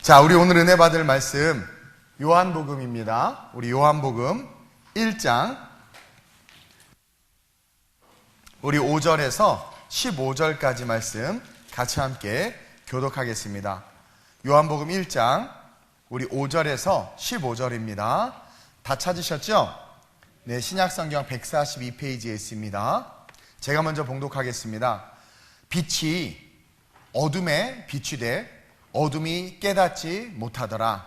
자, 우리 오늘 은혜 받을 말씀 요한복음입니다. 우리 요한복음 1장 우리 5절에서 15절까지 말씀 같이 함께 교독하겠습니다. 요한복음 1장 우리 5절에서 15절입니다. 다 찾으셨죠? 네, 신약성경 142페이지에 있습니다. 제가 먼저 봉독하겠습니다. 빛이 어둠에 비추되 어둠이 깨닫지 못하더라.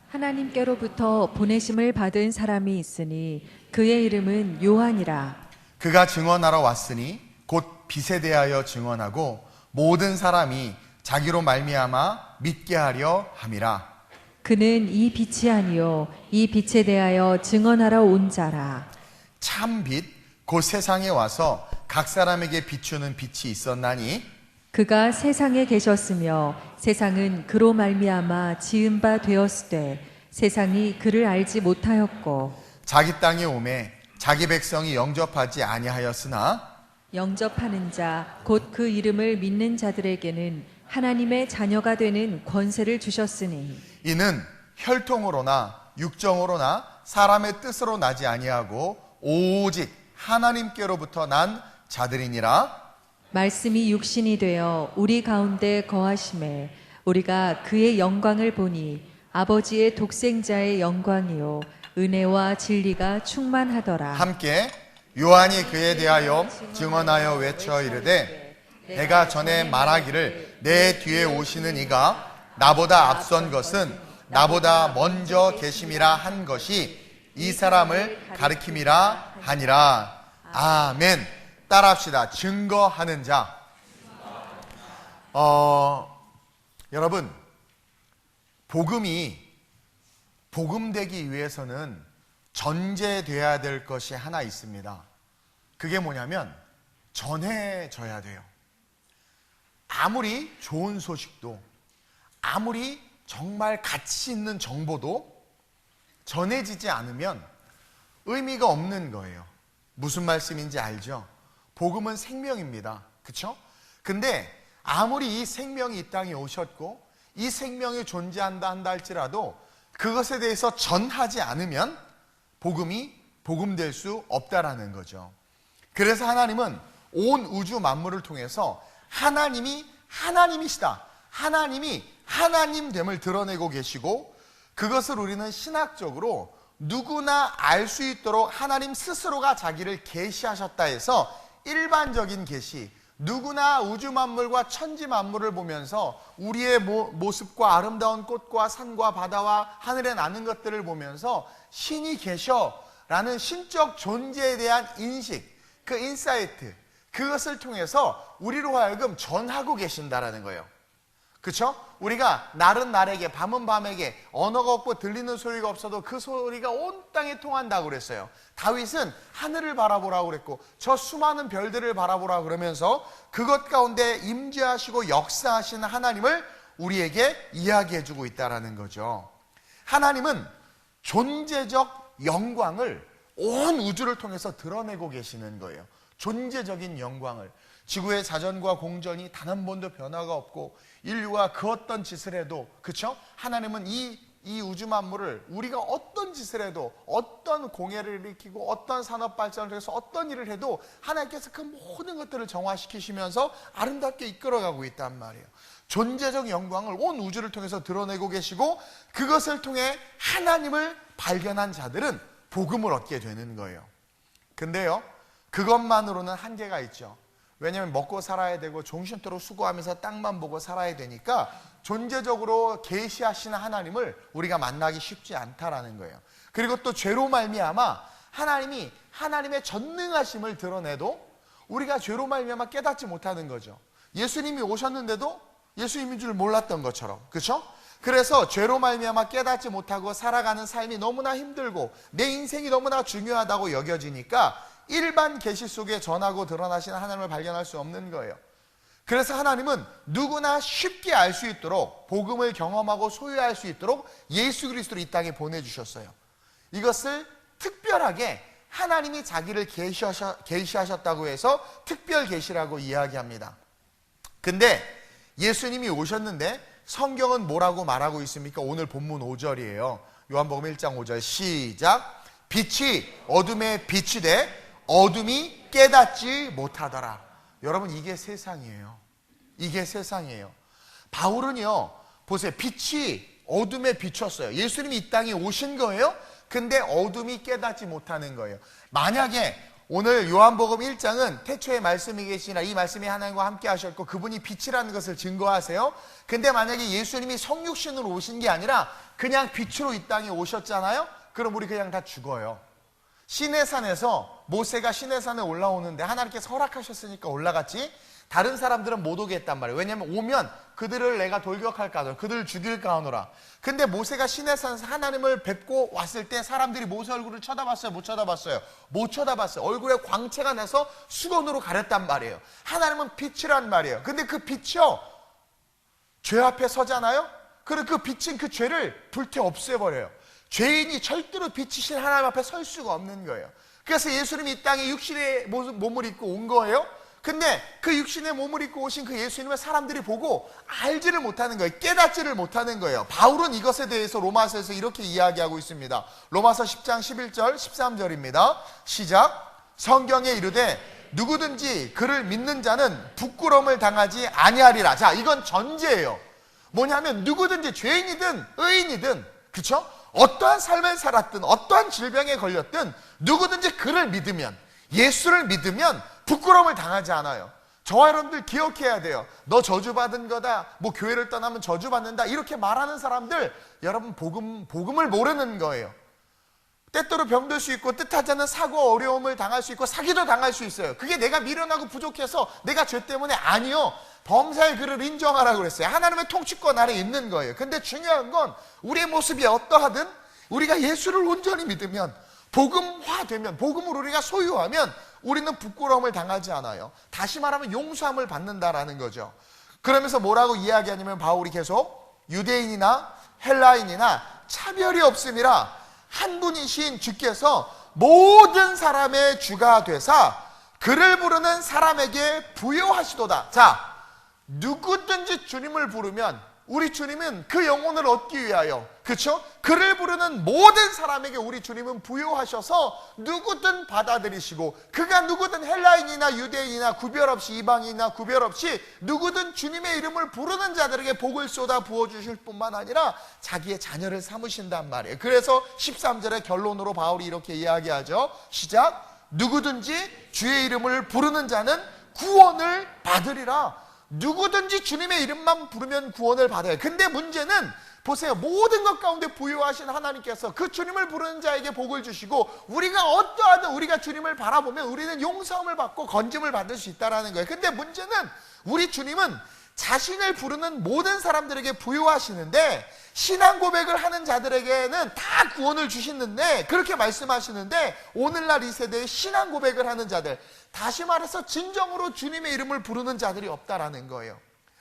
하나님께로부터 보내심을 받은 사람이 있으니 그의 이름은 요한이라. 그가 증언하러 왔으니 곧 빛에 대하여 증언하고 모든 사람이 자기로 말미암아 믿게 하려 함이라. 그는 이 빛이 아니요 이 빛에 대하여 증언하러 온 자라. 참 빛 곧 세상에 와서 각 사람에게 비추는 빛이 있었나니 그가 세상에 계셨으며 세상은 그로 말미암아 지은 바 되었으되 세상이 그를 알지 못하였고 자기 땅에 오매 자기 백성이 영접하지 아니하였으나 영접하는 자 곧 그 이름을 믿는 자들에게는 하나님의 자녀가 되는 권세를 주셨으니 이는 혈통으로나 육정으로나 사람의 뜻으로 나지 아니하고 오직 하나님께로부터 난 자들이니라. 말씀이 육신이 되어 우리 가운데 거하심에 우리가 그의 영광을 보니 아버지의 독생자의 영광이요 은혜와 진리가 충만하더라. 함께 요한이 그에 대하여 증언하여 외쳐 이르되 내가 전에 말하기를 내 뒤에 오시는 이가 나보다 앞선 것은 나보다 먼저 계심이라 한 것이 이 사람을 가리킴이라 하니라. 아멘. 따라합시다. 증거하는 자. 여러분, 복음이 복음되기 위해서는 전제돼야 될 것이 하나 있습니다. 그게 뭐냐면 전해져야 돼요. 아무리 좋은 소식도, 아무리 정말 가치 있는 정보도 전해지지 않으면 의미가 없는 거예요. 무슨 말씀인지 알죠? 복음은 생명입니다. 그렇죠? 근데 아무리 이 생명이 이 땅에 오셨고 이 생명이 존재한다 한다 할지라도 그것에 대해서 전하지 않으면 복음이 복음될 수 없다라는 거죠. 그래서 하나님은 온 우주 만물을 통해서 하나님이 하나님이시다, 하나님이 하나님됨을 드러내고 계시고 그것을 우리는 신학적으로 누구나 알 수 있도록 하나님 스스로가 자기를 계시하셨다 해서 일반적인 계시, 누구나 우주 만물과 천지 만물을 보면서 우리의 모습과 아름다운 꽃과 산과 바다와 하늘에 나는 것들을 보면서 신이 계셔라는 신적 존재에 대한 인식, 그 인사이트, 그것을 통해서 우리로 하여금 전하고 계신다라는 거예요. 그렇죠? 우리가 날은 날에게 밤은 밤에게 언어가 없고 들리는 소리가 없어도 그 소리가 온 땅에 통한다고 그랬어요. 다윗은 하늘을 바라보라고 그랬고 저 수많은 별들을 바라보라고 그러면서 그것 가운데 임재하시고 역사하시는 하나님을 우리에게 이야기해주고 있다는 거죠. 하나님은 존재적 영광을 온 우주를 통해서 드러내고 계시는 거예요. 존재적인 영광을. 지구의 자전과 공전이 단 한 번도 변화가 없고 인류가 그 어떤 짓을 해도, 그렇죠? 하나님은 이 우주 만물을 우리가 어떤 짓을 해도, 어떤 공해를 일으키고 어떤 산업 발전을 통해서 어떤 일을 해도 하나님께서 그 모든 것들을 정화시키시면서 아름답게 이끌어가고 있단 말이에요. 존재적 영광을 온 우주를 통해서 드러내고 계시고 그것을 통해 하나님을 발견한 자들은 복음을 얻게 되는 거예요. 근데요, 그것만으로는 한계가 있죠. 왜냐하면 먹고 살아야 되고 종신토록 수고하면서 땅만 보고 살아야 되니까 존재적으로 계시하시는 하나님을 우리가 만나기 쉽지 않다라는 거예요. 그리고 또 죄로 말미암아 하나님이 하나님의 전능하심을 드러내도 우리가 죄로 말미암아 깨닫지 못하는 거죠. 예수님이 오셨는데도 예수님인 줄 몰랐던 것처럼, 그렇죠? 그래서 죄로 말미암아 깨닫지 못하고 살아가는 삶이 너무나 힘들고 내 인생이 너무나 중요하다고 여겨지니까 일반 계시 속에 전하고 드러나시는 하나님을 발견할 수 없는 거예요. 그래서 하나님은 누구나 쉽게 알 수 있도록 복음을 경험하고 소유할 수 있도록 예수 그리스도를 이 땅에 보내주셨어요. 이것을 특별하게 하나님이 자기를 계시하셨다고 해서 특별 계시라고 이야기합니다. 근데 예수님이 오셨는데 성경은 뭐라고 말하고 있습니까? 오늘 본문 5절이에요. 요한복음 1장 5절 시작. 빛이 어둠에 빛이 돼 어둠이 깨닫지 못하더라. 여러분, 이게 세상이에요. 이게 세상이에요. 바울은요, 보세요. 빛이 어둠에 비쳤어요. 예수님이 이 땅에 오신 거예요. 근데 어둠이 깨닫지 못하는 거예요. 만약에 오늘 요한복음 1장은 태초에 말씀이 계시나 이 말씀이 하나님과 함께 하셨고 그분이 빛이라는 것을 증거하세요. 근데 만약에 예수님이 성육신으로 오신 게 아니라 그냥 빛으로 이 땅에 오셨잖아요. 그럼 우리 그냥 다 죽어요. 시내산에서 모세가 시내산에 올라오는데 하나님께서 허락하셨으니까 올라갔지, 다른 사람들은 못 오게 했단 말이에요. 왜냐하면 오면 그들을 내가 돌격할까 하노라, 그들을 죽일까 하노라. 근데 모세가 시내산에서 하나님을 뵙고 왔을 때 사람들이 모세 얼굴을 쳐다봤어요? 못 쳐다봤어요? 못 쳐다봤어요. 얼굴에 광채가 나서 수건으로 가렸단 말이에요. 하나님은 빛이란 말이에요. 근데 그 빛이요, 죄 앞에 서잖아요. 그리고 그 빛은 그 죄를 불태 없애버려요. 죄인이 절대로 빛이신 하나님 앞에 설 수가 없는 거예요. 그래서 예수님이 이 땅에 육신의 몸을 입고 온 거예요. 근데 그 육신의 몸을 입고 오신 그 예수님을 사람들이 보고 알지를 못하는 거예요. 깨닫지를 못하는 거예요. 바울은 이것에 대해서 로마서에서 이렇게 이야기하고 있습니다. 로마서 10장 11절 13절입니다. 시작. 성경에 이르되 누구든지 그를 믿는 자는 부끄러움을 당하지 아니하리라. 자, 이건 전제예요. 뭐냐면 누구든지 죄인이든 의인이든, 그렇죠? 어떠한 삶을 살았든 어떠한 질병에 걸렸든 누구든지 그를 믿으면, 예수를 믿으면 부끄러움을 당하지 않아요. 저와 여러분들 기억해야 돼요. 너 저주받은 거다, 뭐 교회를 떠나면 저주받는다, 이렇게 말하는 사람들, 여러분 복음을 모르는 거예요. 때때로 병들 수 있고 뜻하지 않은 사고 어려움을 당할 수 있고 사기도 당할 수 있어요. 그게 내가 미련하고 부족해서 내가 죄 때문에 아니요. 범사의 그를 인정하라고 그랬어요. 하나님의 통치권 아래 있는 거예요. 근데 중요한 건 우리의 모습이 어떠하든 우리가 예수를 온전히 믿으면, 복음화되면, 복음을 우리가 소유하면 우리는 부끄러움을 당하지 않아요. 다시 말하면 용서함을 받는다라는 거죠. 그러면서 뭐라고 이야기하냐면 바울이 계속 유대인이나 헬라인이나 차별이 없음이라 한 분이신 주께서 모든 사람의 주가 되사 그를 부르는 사람에게 부여하시도다. 자, 누구든지 주님을 부르면 우리 주님은 그 영혼을 얻기 위하여, 그렇죠? 그를 부르는 모든 사람에게 우리 주님은 부여하셔서 누구든 받아들이시고, 그가 누구든 헬라인이나 유대인이나 구별 없이, 이방인이나 구별 없이 누구든 주님의 이름을 부르는 자들에게 복을 쏟아 부어주실 뿐만 아니라 자기의 자녀를 삼으신단 말이에요. 그래서 13절의 결론으로 바울이 이렇게 이야기하죠. 시작. 누구든지 주의 이름을 부르는 자는 구원을 받으리라. 누구든지 주님의 이름만 부르면 구원을 받아요. 근데 문제는 보세요. 모든 것 가운데 부여하신 하나님께서 그 주님을 부르는 자에게 복을 주시고, 우리가 어떠하든 우리가 주님을 바라보면 우리는 용서함을 받고 건짐을 받을 수 있다는 거예요. 근데 문제는 우리 주님은 자신을 부르는 모든 사람들에게 부여하시는데, 신앙 고백을 하는 자들에게는 다 구원을 주시는데, 그렇게 말씀하시는데, 오늘날 이 세대에 신앙 고백을 하는 자들, 다시 말해서 진정으로 주님의 이름을 부르는 자들이 없다라는 거예요.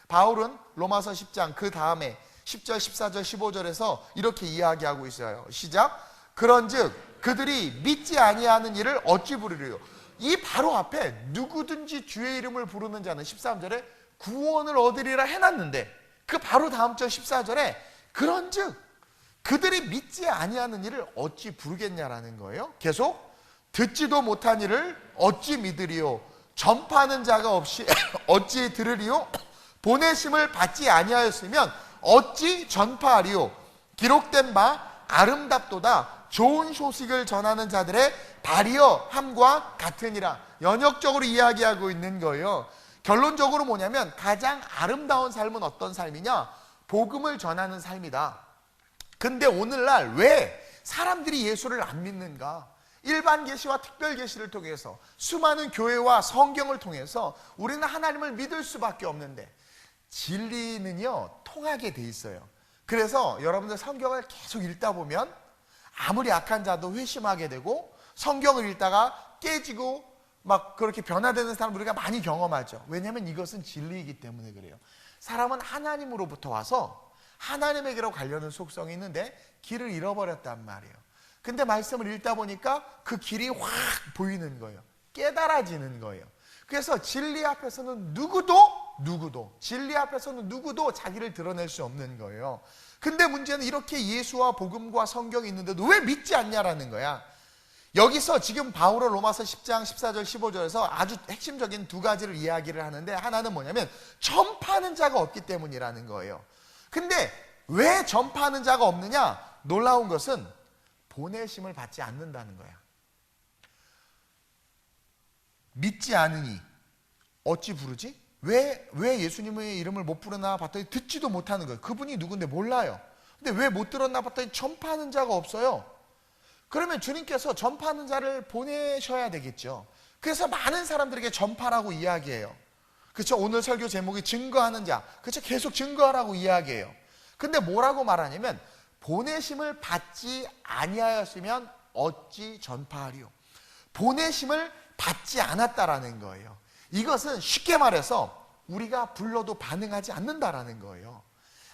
바울은 로마서 10장 그 다음에 10절, 14절, 15절에서 이렇게 이야기하고 있어요. 시작. 그런즉 그들이 믿지 아니하는 일을 어찌 부르리요. 이 바로 앞에 누구든지 주의 이름을 부르는 자는 13절에 구원을 얻으리라 해놨는데, 그 바로 다음 절 14절에 그런즉 그들이 믿지 아니하는 일을 어찌 부르겠냐라는 거예요. 계속 듣지도 못한 일을 어찌 믿으리요. 전파하는 자가 없이 어찌 들으리요. 보내심을 받지 아니하였으면 어찌 전파하리요. 기록된 바 아름답도다. 좋은 소식을 전하는 자들의 발이여 함과 같으니라. 연역적으로 이야기하고 있는 거예요. 결론적으로 뭐냐면 가장 아름다운 삶은 어떤 삶이냐? 복음을 전하는 삶이다. 근데 오늘날 왜 사람들이 예수를 안 믿는가? 일반 계시와 특별 계시를 통해서, 수많은 교회와 성경을 통해서 우리는 하나님을 믿을 수밖에 없는데, 진리는요 통하게 돼 있어요. 그래서 여러분들 성경을 계속 읽다 보면 아무리 악한 자도 회심하게 되고, 성경을 읽다가 깨지고 막 그렇게 변화되는 사람 우리가 많이 경험하죠. 왜냐하면 이것은 진리이기 때문에 그래요. 사람은 하나님으로부터 와서 하나님에게로 가려는 속성이 있는데 길을 잃어버렸단 말이에요. 근데 말씀을 읽다 보니까 그 길이 확 보이는 거예요. 깨달아지는 거예요. 그래서 진리 앞에서는 누구도 누구도, 진리 앞에서는 누구도 자기를 드러낼 수 없는 거예요. 근데 문제는 이렇게 예수와 복음과 성경이 있는데도 왜 믿지 않냐라는 거야. 여기서 지금 바울은 로마서 10장 14절 15절에서 아주 핵심적인 두 가지를 이야기를 하는데, 하나는 뭐냐면 전파하는 자가 없기 때문이라는 거예요. 근데 왜 전파하는 자가 없느냐? 놀라운 것은 보내심을 받지 않는다는 거야. 믿지 않으니 어찌 부르지? 왜 예수님의 이름을 못 부르나 봤더니 듣지도 못하는 거예요. 그분이 누군데 몰라요. 근데 왜 못 들었나 봤더니 전파하는 자가 없어요. 그러면 주님께서 전파하는 자를 보내셔야 되겠죠. 그래서 많은 사람들에게 전파라고 이야기해요. 그렇죠? 오늘 설교 제목이 증거하는 자. 그렇죠? 계속 증거하라고 이야기해요. 근데 뭐라고 말하냐면 보내심을 받지 아니하였으면 어찌 전파하리요. 보내심을 받지 않았다라는 거예요. 이것은 쉽게 말해서 우리가 불러도 반응하지 않는다라는 거예요.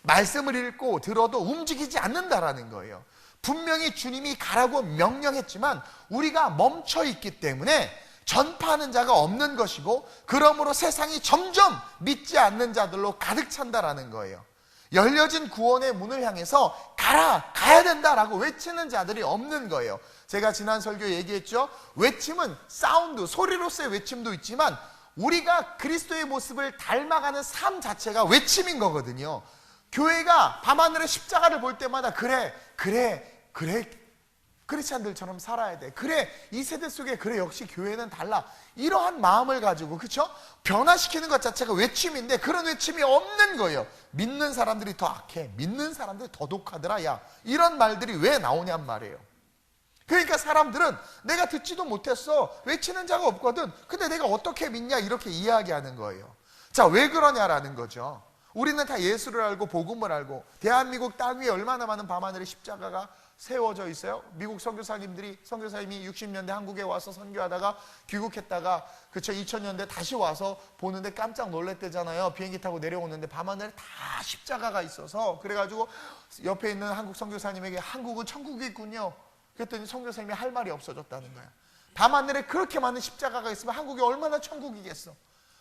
말씀을 읽고 들어도 움직이지 않는다라는 거예요. 분명히 주님이 가라고 명령했지만 우리가 멈춰 있기 때문에 전파하는 자가 없는 것이고, 그러므로 세상이 점점 믿지 않는 자들로 가득 찬다라는 거예요. 열려진 구원의 문을 향해서 가야 된다라고 외치는 자들이 없는 거예요. 제가 지난 설교 얘기했죠. 외침은 사운드, 소리로서의 외침도 있지만 우리가 그리스도의 모습을 닮아가는 삶 자체가 외침인 거거든요. 교회가 밤하늘의 십자가를 볼 때마다 그래 크리스찬들처럼 살아야 돼. 그래, 이 세대 속에 그래, 역시 교회는 달라. 이러한 마음을 가지고, 그렇죠? 변화시키는 것 자체가 외침인데 그런 외침이 없는 거예요. 믿는 사람들이 더 악해, 믿는 사람들이 더 독하더라. 야, 이런 말들이 왜 나오냔 말이에요. 그러니까 사람들은 내가 듣지도 못했어, 외치는 자가 없거든, 근데 내가 어떻게 믿냐, 이렇게 이야기하는 거예요. 자, 왜 그러냐라는 거죠. 우리는 다 예수를 알고 복음을 알고, 대한민국 땅 위에 얼마나 많은 밤하늘의 십자가가 세워져 있어요. 미국 선교사님이 60년대 한국에 와서 선교하다가 귀국했다가, 그쵸, 2000년대 다시 와서 보는데 깜짝 놀랐대잖아요. 비행기 타고 내려오는데 밤하늘에 다 십자가가 있어서. 그래가지고 옆에 있는 한국 선교사님에게 한국은 천국이군요. 그랬더니 선교사님이 할 말이 없어졌다는 거야. 밤하늘에 그렇게 많은 십자가가 있으면 한국이 얼마나 천국이겠어.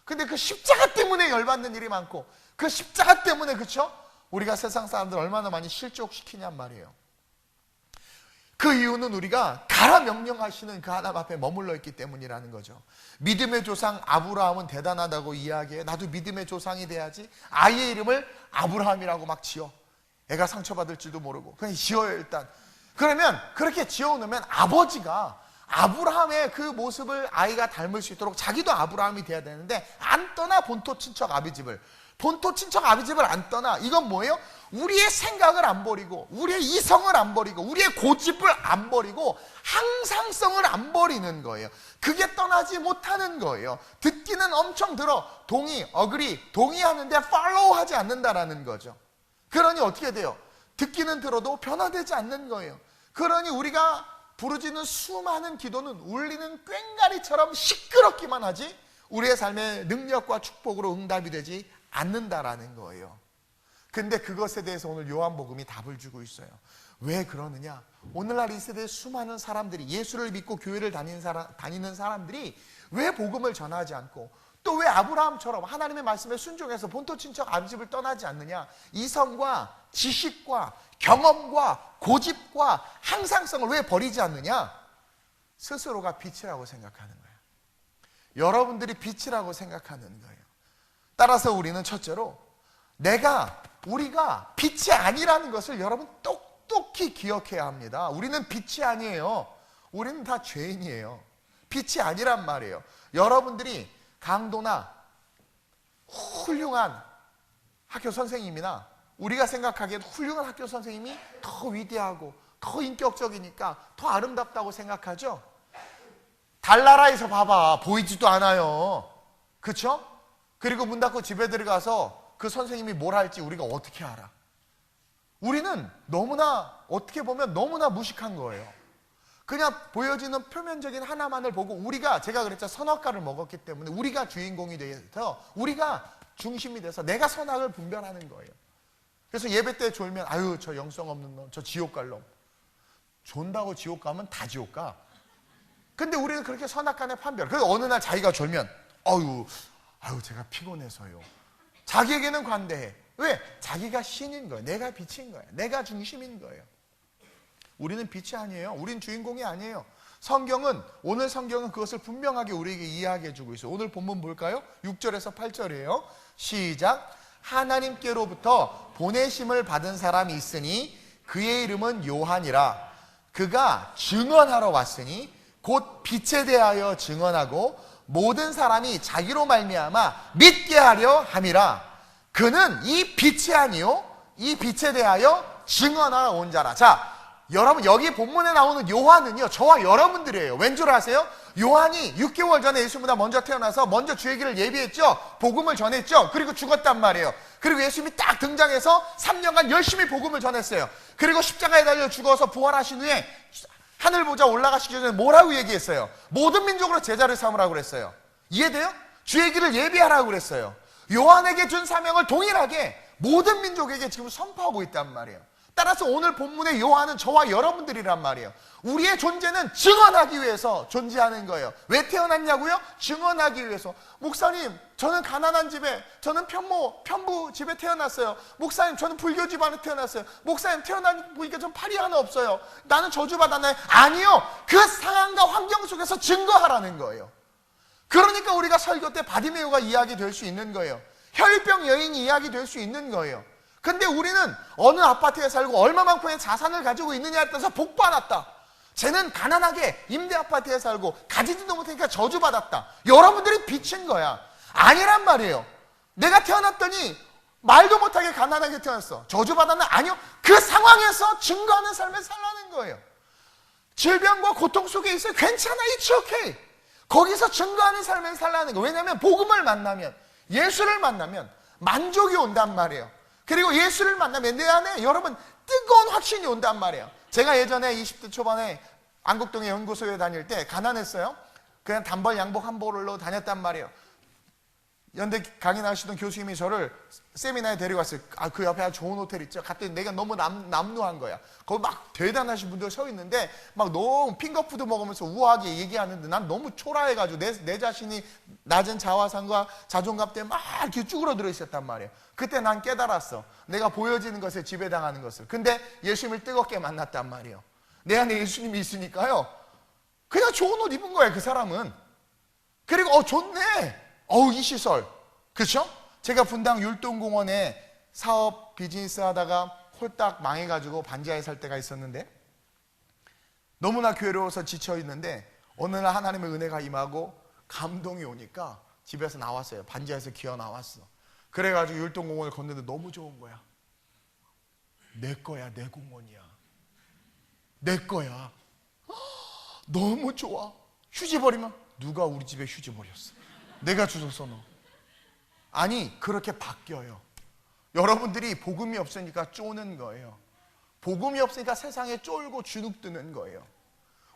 근데 그 십자가 때문에 열받는 일이 많고, 그 십자가 때문에, 그쵸, 우리가 세상 사람들 얼마나 많이 실족시키냔 말이에요. 그 이유는 우리가 가라 명령하시는 그 하나님 앞에 머물러 있기 때문이라는 거죠. 믿음의 조상 아브라함은 대단하다고 이야기해. 나도 믿음의 조상이 돼야지. 아이의 이름을 아브라함이라고 막 지어. 애가 상처받을 줄도 모르고 그냥 지어요 일단. 그러면 그렇게 지어놓으면 아버지가 아브라함의 그 모습을 아이가 닮을 수 있도록 자기도 아브라함이 돼야 되는데, 안 떠나 본토 친척 아비집을. 본토 친척 아비집을 안 떠나. 이건 뭐예요? 우리의 생각을 안 버리고, 우리의 이성을 안 버리고, 우리의 고집을 안 버리고, 항상성을 안 버리는 거예요. 그게 떠나지 못하는 거예요. 듣기는 엄청 들어. 어그리, 동의하는데 팔로우 하지 않는다라는 거죠. 그러니 어떻게 돼요? 듣기는 들어도 변화되지 않는 거예요. 그러니 우리가 부르짖는 수많은 기도는 울리는 꽹과리처럼 시끄럽기만 하지 우리의 삶의 능력과 축복으로 응답이 되지 않는다라는 거예요. 근데 그것에 대해서 오늘 요한복음이 답을 주고 있어요. 왜 그러느냐? 오늘날 이 세대의 수많은 사람들이, 예수를 믿고 교회를 다니는 사람들이 왜 복음을 전하지 않고, 또 왜 아브라함처럼 하나님의 말씀에 순종해서 본토 친척 아비집을 떠나지 않느냐? 이성과 지식과 경험과 고집과 항상성을 왜 버리지 않느냐? 스스로가 빛이라고 생각하는 거예요. 여러분들이 빛이라고 생각하는 거예요. 따라서 우리는 첫째로 우리가 빛이 아니라는 것을 여러분 똑똑히 기억해야 합니다. 우리는 빛이 아니에요. 우리는 다 죄인이에요. 빛이 아니란 말이에요. 여러분들이 강도나 훌륭한 학교 선생님이나 우리가 생각하기엔 훌륭한 학교 선생님이 더 위대하고 더 인격적이니까 더 아름답다고 생각하죠? 달나라에서 봐봐. 보이지도 않아요. 그렇죠? 그리고 문 닫고 집에 들어가서 그 선생님이 뭘 할지 우리가 어떻게 알아? 우리는 너무나, 어떻게 보면 너무나 무식한 거예요. 그냥 보여지는 표면적인 하나만을 보고 제가 그랬죠, 선악과를 먹었기 때문에 우리가 주인공이 돼서, 우리가 중심이 돼서 내가 선악을 분별하는 거예요. 그래서 예배 때 졸면 아유 저 영성 없는 놈, 저 지옥 갈 놈. 존다고 지옥 가면 다 지옥 가. 근데 우리는 그렇게 선악간의 판별. 그래서 어느 날 자기가 졸면 아유 제가 피곤해서요. 자기에게는 관대해. 왜? 자기가 신인 거예요. 내가 빛인 거예요. 내가 중심인 거예요. 우리는 빛이 아니에요. 우린 주인공이 아니에요. 오늘 성경은 그것을 분명하게 우리에게 이야기해 주고 있어요. 오늘 본문 볼까요? 6절에서 8절이에요. 시작. 하나님께로부터 보내심을 받은 사람이 있으니 그의 이름은 요한이라. 그가 증언하러 왔으니 곧 빛에 대하여 증언하고 모든 사람이 자기로 말미암아 믿게 하려 함이라. 그는 이 빛이 아니요 이 빛에 대하여 증언하러 온 자라. 자, 여러분, 여기 본문에 나오는 요한은요, 저와 여러분들이에요. 왠 줄 아세요? 요한이 6개월 전에 예수보다 먼저 태어나서 먼저 주의 길을 예비했죠. 복음을 전했죠. 그리고 죽었단 말이에요. 그리고 예수님이 딱 등장해서 3년간 열심히 복음을 전했어요. 그리고 십자가에 달려 죽어서 부활하신 후에 하늘 보좌 올라가시기 전에 뭐라고 얘기했어요? 모든 민족으로 제자를 삼으라고 그랬어요. 이해돼요? 주의 길을 예비하라고 그랬어요. 요한에게 준 사명을 동일하게 모든 민족에게 지금 선포하고 있단 말이에요. 따라서 오늘 본문의 요한은 저와 여러분들이란 말이에요. 우리의 존재는 증언하기 위해서 존재하는 거예요. 왜 태어났냐고요? 증언하기 위해서. 목사님, 저는 가난한 집에, 저는 편부 집에 태어났어요. 목사님, 저는 불교 집안에 태어났어요. 목사님, 태어나보니까 전 팔이 하나 없어요. 나는 저주받았나요? 아니요. 그 상황과 환경 속에서 증거하라는 거예요. 그러니까 우리가 설교 때 바디메오가 이야기 될 수 있는 거예요. 혈병 여인이 이야기 될 수 있는 거예요. 근데 우리는 어느 아파트에 살고 얼마만큼의 자산을 가지고 있느냐에 따라서 복받았다. 쟤는 가난하게 임대 아파트에 살고 가지지도 못하니까 저주받았다. 여러분들이 비친 거야. 아니란 말이에요. 내가 태어났더니 말도 못하게 가난하게 태어났어. 저주받았나? 아니요. 그 상황에서 증거하는 삶을 살라는 거예요. 질병과 고통 속에 있어요. 괜찮아. It's okay. 거기서 증거하는 삶을 살라는 거예요. 왜냐하면 복음을 만나면, 예수를 만나면 만족이 온단 말이에요. 그리고 예수를 만나면 내 안에 여러분 뜨거운 확신이 온단 말이에요. 제가 예전에 20대 초반에 안국동의 연구소에 다닐 때 가난했어요. 그냥 단벌 양복 한 벌로 다녔단 말이에요. 연대 강의하시던 교수님이 저를 세미나에 데려갔어요. 그 옆에 아주 좋은 호텔 있죠. 갔더니 내가 너무 남루한 거야. 거기 막 대단하신 분들 서 있는데 막 너무 핑거푸드 먹으면서 우아하게 얘기하는데 난 너무 초라해가지고 내 자신이 낮은 자화상과 자존감 때문에 막 이렇게 쭈그러들어 있었단 말이에요. 그때 난 깨달았어. 내가 보여지는 것에 지배당하는 것을. 근데 예수님을 뜨겁게 만났단 말이에요. 내 안에 예수님이 있으니까요. 그냥 좋은 옷 입은 거예요, 그 사람은. 그리고 좋네. 이 시설. 그렇죠? 제가 분당 율동공원에 사업 비즈니스 하다가 홀딱 망해가지고 반지하에 살 때가 있었는데 너무나 괴로워서 지쳐있는데 어느 날 하나님의 은혜가 임하고 감동이 오니까 집에서 나왔어요. 반지하에서 기어 나왔어. 그래가지고 율동공원을 걷는데 너무 좋은 거야. 내 거야, 내 공원이야. 내 거야. 너무 좋아. 휴지 버리면 누가 우리 집에 휴지 버렸어? 내가 주웠어 너. 아니 그렇게 바뀌어요. 여러분들이 복음이 없으니까 쪼는 거예요. 복음이 없으니까 세상에 쫄고 주눅드는 거예요.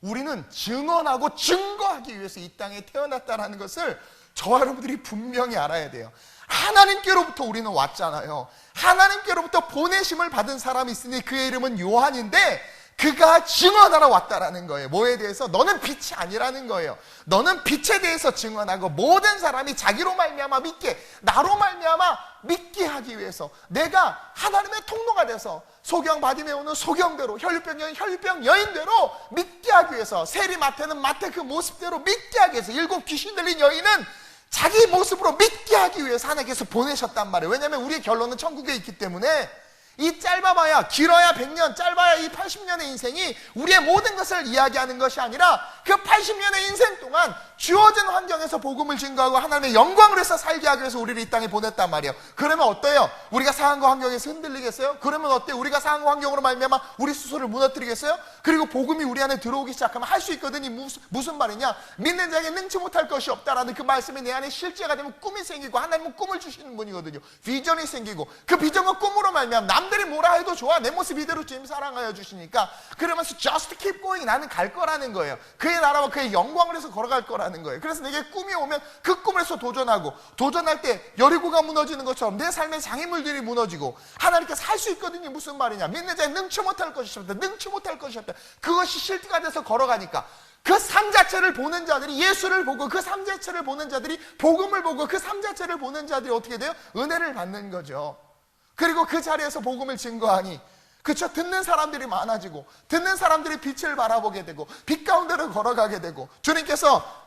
우리는 증언하고 증거하기 위해서 이 땅에 태어났다는 것을 저와 여러분들이 분명히 알아야 돼요. 하나님께로부터 우리는 왔잖아요. 하나님께로부터 보내심을 받은 사람이 있으니 그의 이름은 요한인데 그가 증언하러 왔다라는 거예요. 뭐에 대해서? 너는 빛이 아니라는 거예요. 너는 빛에 대해서 증언하고 모든 사람이 자기로 말미암아 믿게, 나로 말미암아 믿게 하기 위해서 내가 하나님의 통로가 돼서 소경 바디메오는 소경대로, 혈류병 여인 혈류병 여인대로 믿게 하기 위해서, 세리 마태는 마태 그 모습대로 믿게 하기 위해서, 7 귀신 들린 여인은 자기 모습으로 믿게 하기 위해서 하나님께서 보내셨단 말이에요. 왜냐하면 우리의 결론은 천국에 있기 때문에. 이 짧아봐야, 길어야 100년, 짧아야 이 80년의 인생이 우리의 모든 것을 이야기하는 것이 아니라 그 80년의 인생 동안 주어진 환경에서 복음을 증거하고 하나님의 영광을 해서 살게 하기 위해서 우리를 이 땅에 보냈단 말이에요. 그러면 어때요? 우리가 상황과 환경에서 흔들리겠어요? 그러면 어때요? 우리가 상황과 환경으로 말미암아 우리 스스로를 무너뜨리겠어요? 그리고 복음이 우리 안에 들어오기 시작하면 할 수 있거든요. 무슨 말이냐? 믿는 자에게 능치 못할 것이 없다라는 그 말씀이 내 안에 실제가 되면 꿈이 생기고, 하나님은 꿈을 주시는 분이거든요. 비전이 생기고, 그 비전과 꿈으로 말미암아 남들이 뭐라 해도 좋아, 내 모습 이대로 주님 사랑하여 주시니까 그러면서 just keep going, 나는 갈 거라는 거예요. 그의 나라와 그의 영광을 해서 걸어갈 거라는 거예요. 그래서 내게 꿈이 오면 그 꿈을 해서 도전하고, 도전할 때 여리고가 무너지는 것처럼 내 삶의 장애물들이 무너지고 하나님께서 할 수 있거든요. 무슨 말이냐? 믿는 자에 능치 못할 것이 없다. 능치 못할 것이 없다. 그것이 실제가 돼서 걸어가니까 그 삶 자체를 보는 자들이, 예수를 보고 그 삶 자체를 보는 자들이, 복음을 보고 그 삶 자체를 보는 자들이 어떻게 돼요? 은혜를 받는 거죠. 그리고 그 자리에서 복음을 증거하니, 그쵸? 듣는 사람들이 많아지고, 듣는 사람들이 빛을 바라보게 되고, 빛 가운데로 걸어가게 되고, 주님께서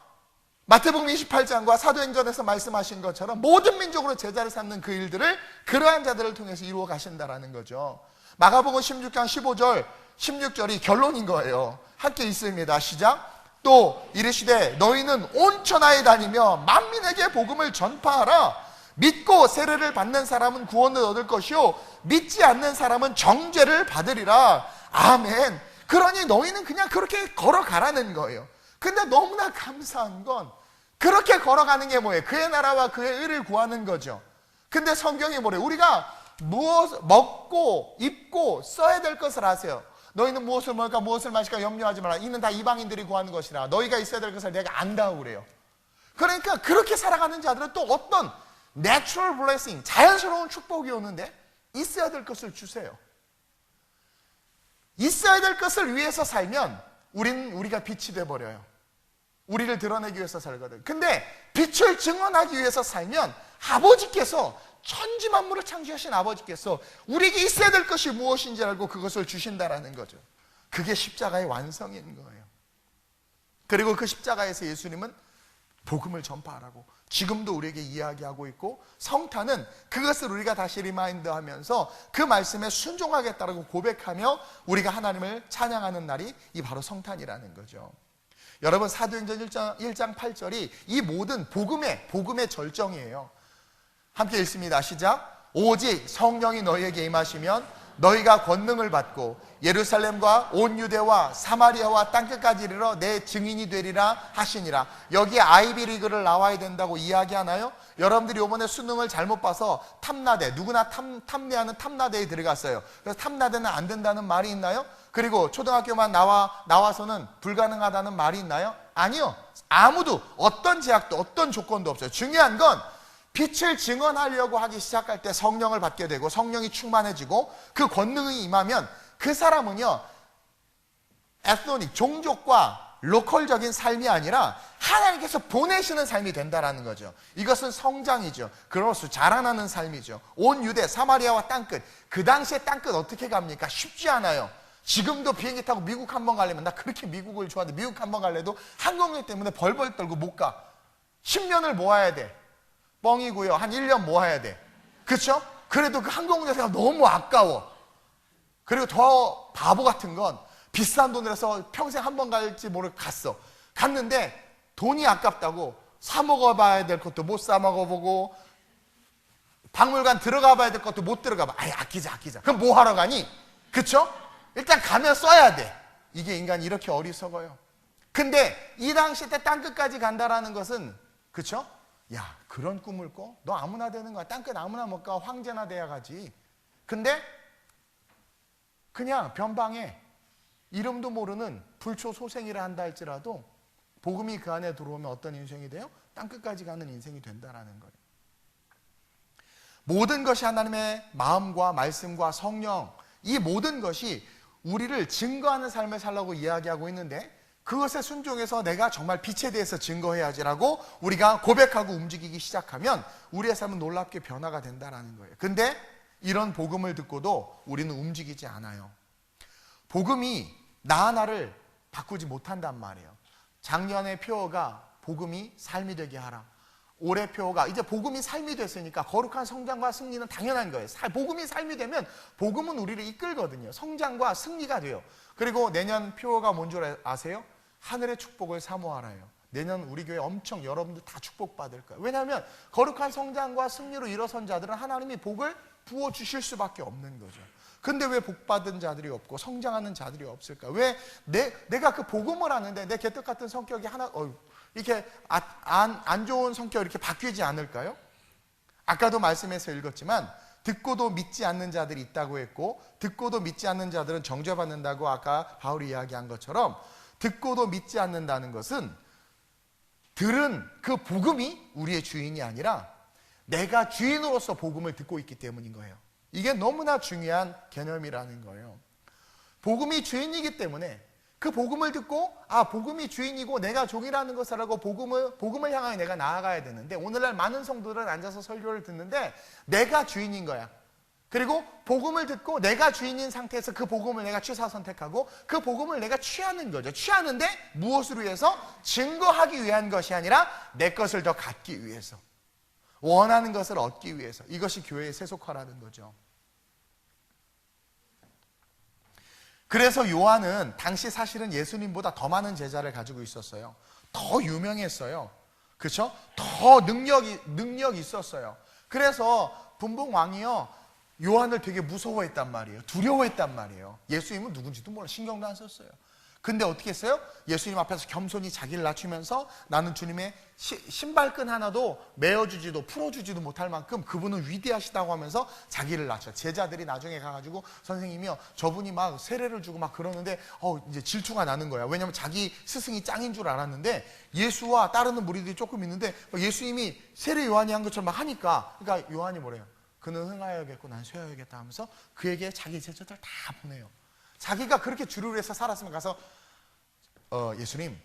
마태복음 28장과 사도행전에서 말씀하신 것처럼 모든 민족으로 제자를 삼는 그 일들을 그러한 자들을 통해서 이루어 가신다라는 거죠. 마가복음 16장 15절 16절이 결론인 거예요. 함께 읽습니다. 시작. 또 이르시되 너희는 온 천하에 다니며 만민에게 복음을 전파하라. 믿고 세례를 받는 사람은 구원을 얻을 것이요 믿지 않는 사람은 정죄를 받으리라. 아멘. 그러니 너희는 그냥 그렇게 걸어가라는 거예요. 근데 너무나 감사한 건 그렇게 걸어가는 게 뭐예요? 그의 나라와 그의 의를 구하는 거죠. 근데 성경이 뭐래요? 우리가 무엇 먹고 입고 써야 될 것을 아세요. 너희는 무엇을 먹을까 무엇을 마실까 염려하지 마라. 이는 다 이방인들이 구하는 것이라. 너희가 있어야 될 것을 내가 안다고 그래요. 그러니까 그렇게 살아가는 자들은 또 어떤 natural blessing, 자연스러운 축복이 오는데 있어야 될 것을 주세요. 있어야 될 것을 위해서 살면 우리가 빛이 돼버려요. 우리를 드러내기 위해서 살거든. 근데 빛을 증언하기 위해서 살면 아버지께서, 천지만물을 창조하신 아버지께서 우리에게 있어야 될 것이 무엇인지 알고 그것을 주신다라는 거죠. 그게 십자가의 완성인 거예요. 그리고 그 십자가에서 예수님은 복음을 전파하라고 지금도 우리에게 이야기하고 있고, 성탄은 그것을 우리가 다시 리마인드하면서 그 말씀에 순종하겠다라고 고백하며 우리가 하나님을 찬양하는 날이 이 바로 성탄이라는 거죠. 여러분, 사도행전 1장 8절이 이 모든 복음의 절정이에요. 함께 읽습니다. 시작. 오직 성령이 너희에게 임하시면 너희가 권능을 받고 예루살렘과 온 유대와 사마리아와 땅끝까지 이르러 내 증인이 되리라 하시니라. 여기에 아이비리그를 나와야 된다고 이야기하나요? 여러분들이 이번에 수능을 잘못 봐서 탐나대, 누구나 탐내하는 탐나대에 들어갔어요. 그래서 탐나대는 안 된다는 말이 있나요? 그리고 초등학교만 나와서는 불가능하다는 말이 있나요? 아니요. 아무도 어떤 제약도 어떤 조건도 없어요. 중요한 건 빛을 증언하려고 하기 시작할 때 성령을 받게 되고 성령이 충만해지고 그 권능이 임하면 그 사람은요, 에스노닉, 종족과 로컬적인 삶이 아니라 하나님께서 보내시는 삶이 된다라는 거죠. 이것은 성장이죠. 그로서 자라나는 삶이죠. 온 유대, 사마리아와 땅끝. 그 당시에 땅끝 어떻게 갑니까? 쉽지 않아요. 지금도 비행기 타고 미국 한번 가려면, 나 그렇게 미국을 좋아하는데 미국 한번 갈래도 항공기 때문에 벌벌 떨고 못 가. 10년을 모아야 돼. 뻥이고요. 한 1년 모아야 돼. 그렇죠? 그래도 그 항공료세가 너무 아까워. 그리고 더 바보 같은 건 비싼 돈을 해서 평생 한 번 갈지 모르고 갔는데 돈이 아깝다고 사 먹어봐야 될 것도 못 사 먹어보고 박물관 들어가 봐야 될 것도 못 들어가 봐. 아이, 아끼자. 그럼 뭐 하러 가니? 그쵸? 일단 가면 써야 돼. 이게 인간이 이렇게 어리석어요. 근데 이 당시 때 땅끝까지 간다라는 것은, 그쵸? 야, 그런 꿈을 꿔? 너 아무나 되는 거야. 땅끝 아무나 못 가. 황제나 돼야 가지. 근데 그냥 변방에 이름도 모르는 불초소생이라 한다 할지라도 복음이 그 안에 들어오면 어떤 인생이 돼요? 땅끝까지 가는 인생이 된다라는 거예요. 모든 것이 하나님의 마음과 말씀과 성령, 이 모든 것이 우리를 증거하는 삶을 살라고 이야기하고 있는데, 그것에 순종해서 내가 정말 빛에 대해서 증거해야지라고 우리가 고백하고 움직이기 시작하면 우리의 삶은 놀랍게 변화가 된다는 거예요. 근데 이런 복음을 듣고도 우리는 움직이지 않아요. 복음이 나 하나를 바꾸지 못한단 말이에요. 작년의 표어가 복음이 삶이 되게 하라. 올해 표어가 이제 복음이 삶이 됐으니까 거룩한 성장과 승리는 당연한 거예요. 복음이 삶이 되면 복음은 우리를 이끌거든요. 성장과 승리가 돼요. 그리고 내년 표어가 뭔 줄 아세요? 하늘의 축복을 사모하라요. 내년 우리 교회 엄청 여러분들 다 축복받을 거예요. 왜냐하면 거룩한 성장과 승리로 일어선 자들은 하나님이 복을 부어주실 수밖에 없는 거죠. 근데 왜 복받은 자들이 없고 성장하는 자들이 없을까? 왜 내가 그 복음을 하는데 내 개떡 같은 성격이 이렇게 안 좋은 성격 이렇게 바뀌지 않을까요? 아까도 말씀에서 읽었지만 듣고도 믿지 않는 자들이 있다고 했고, 듣고도 믿지 않는 자들은 정죄받는다고 아까 바울이 이야기한 것처럼, 듣고도 믿지 않는다는 것은 들은 그 복음이 우리의 주인이 아니라 내가 주인으로서 복음을 듣고 있기 때문인 거예요. 이게 너무나 중요한 개념이라는 거예요. 복음이 주인이기 때문에 그 복음을 듣고 복음이 주인이고 내가 종이라는 것을 알고 복음을 향하여 내가 나아가야 되는데, 오늘날 많은 성도들은 앉아서 설교를 듣는데 내가 주인인 거야. 그리고 복음을 듣고 내가 주인인 상태에서 그 복음을 내가 취사 선택하고 그 복음을 내가 취하는 거죠. 취하는데 무엇을 위해서? 증거하기 위한 것이 아니라 내 것을 더 갖기 위해서, 원하는 것을 얻기 위해서. 이것이 교회의 세속화라는 거죠. 그래서 요한은 당시 사실은 예수님보다 더 많은 제자를 가지고 있었어요. 더 유명했어요. 그렇죠? 더 능력이 있었어요. 그래서 분봉왕이요, 요한을 되게 무서워했단 말이에요. 두려워했단 말이에요. 예수님은 누군지도 몰라, 신경도 안 썼어요. 근데 어떻게 했어요? 예수님 앞에서 겸손히 자기를 낮추면서 나는 주님의 신발끈 하나도 메어주지도 풀어주지도 못할 만큼 그분은 위대하시다고 하면서 자기를 낮춰. 제자들이 나중에 가가지고 선생님이요, 저분이 막 세례를 주고 막 그러는데 이제 질투가 나는 거야. 왜냐면 자기 스승이 짱인 줄 알았는데 예수와 따르는 무리들이 조금 있는데 예수님이 세례 요한이 한 것처럼 막 하니까, 그러니까 요한이 뭐래요? 그는 흥하여야겠고 난 쇠하여야겠다 하면서 그에게 자기 제자들 다 보내요. 자기가 그렇게 주를 위해서 살았으면 가서 예수님,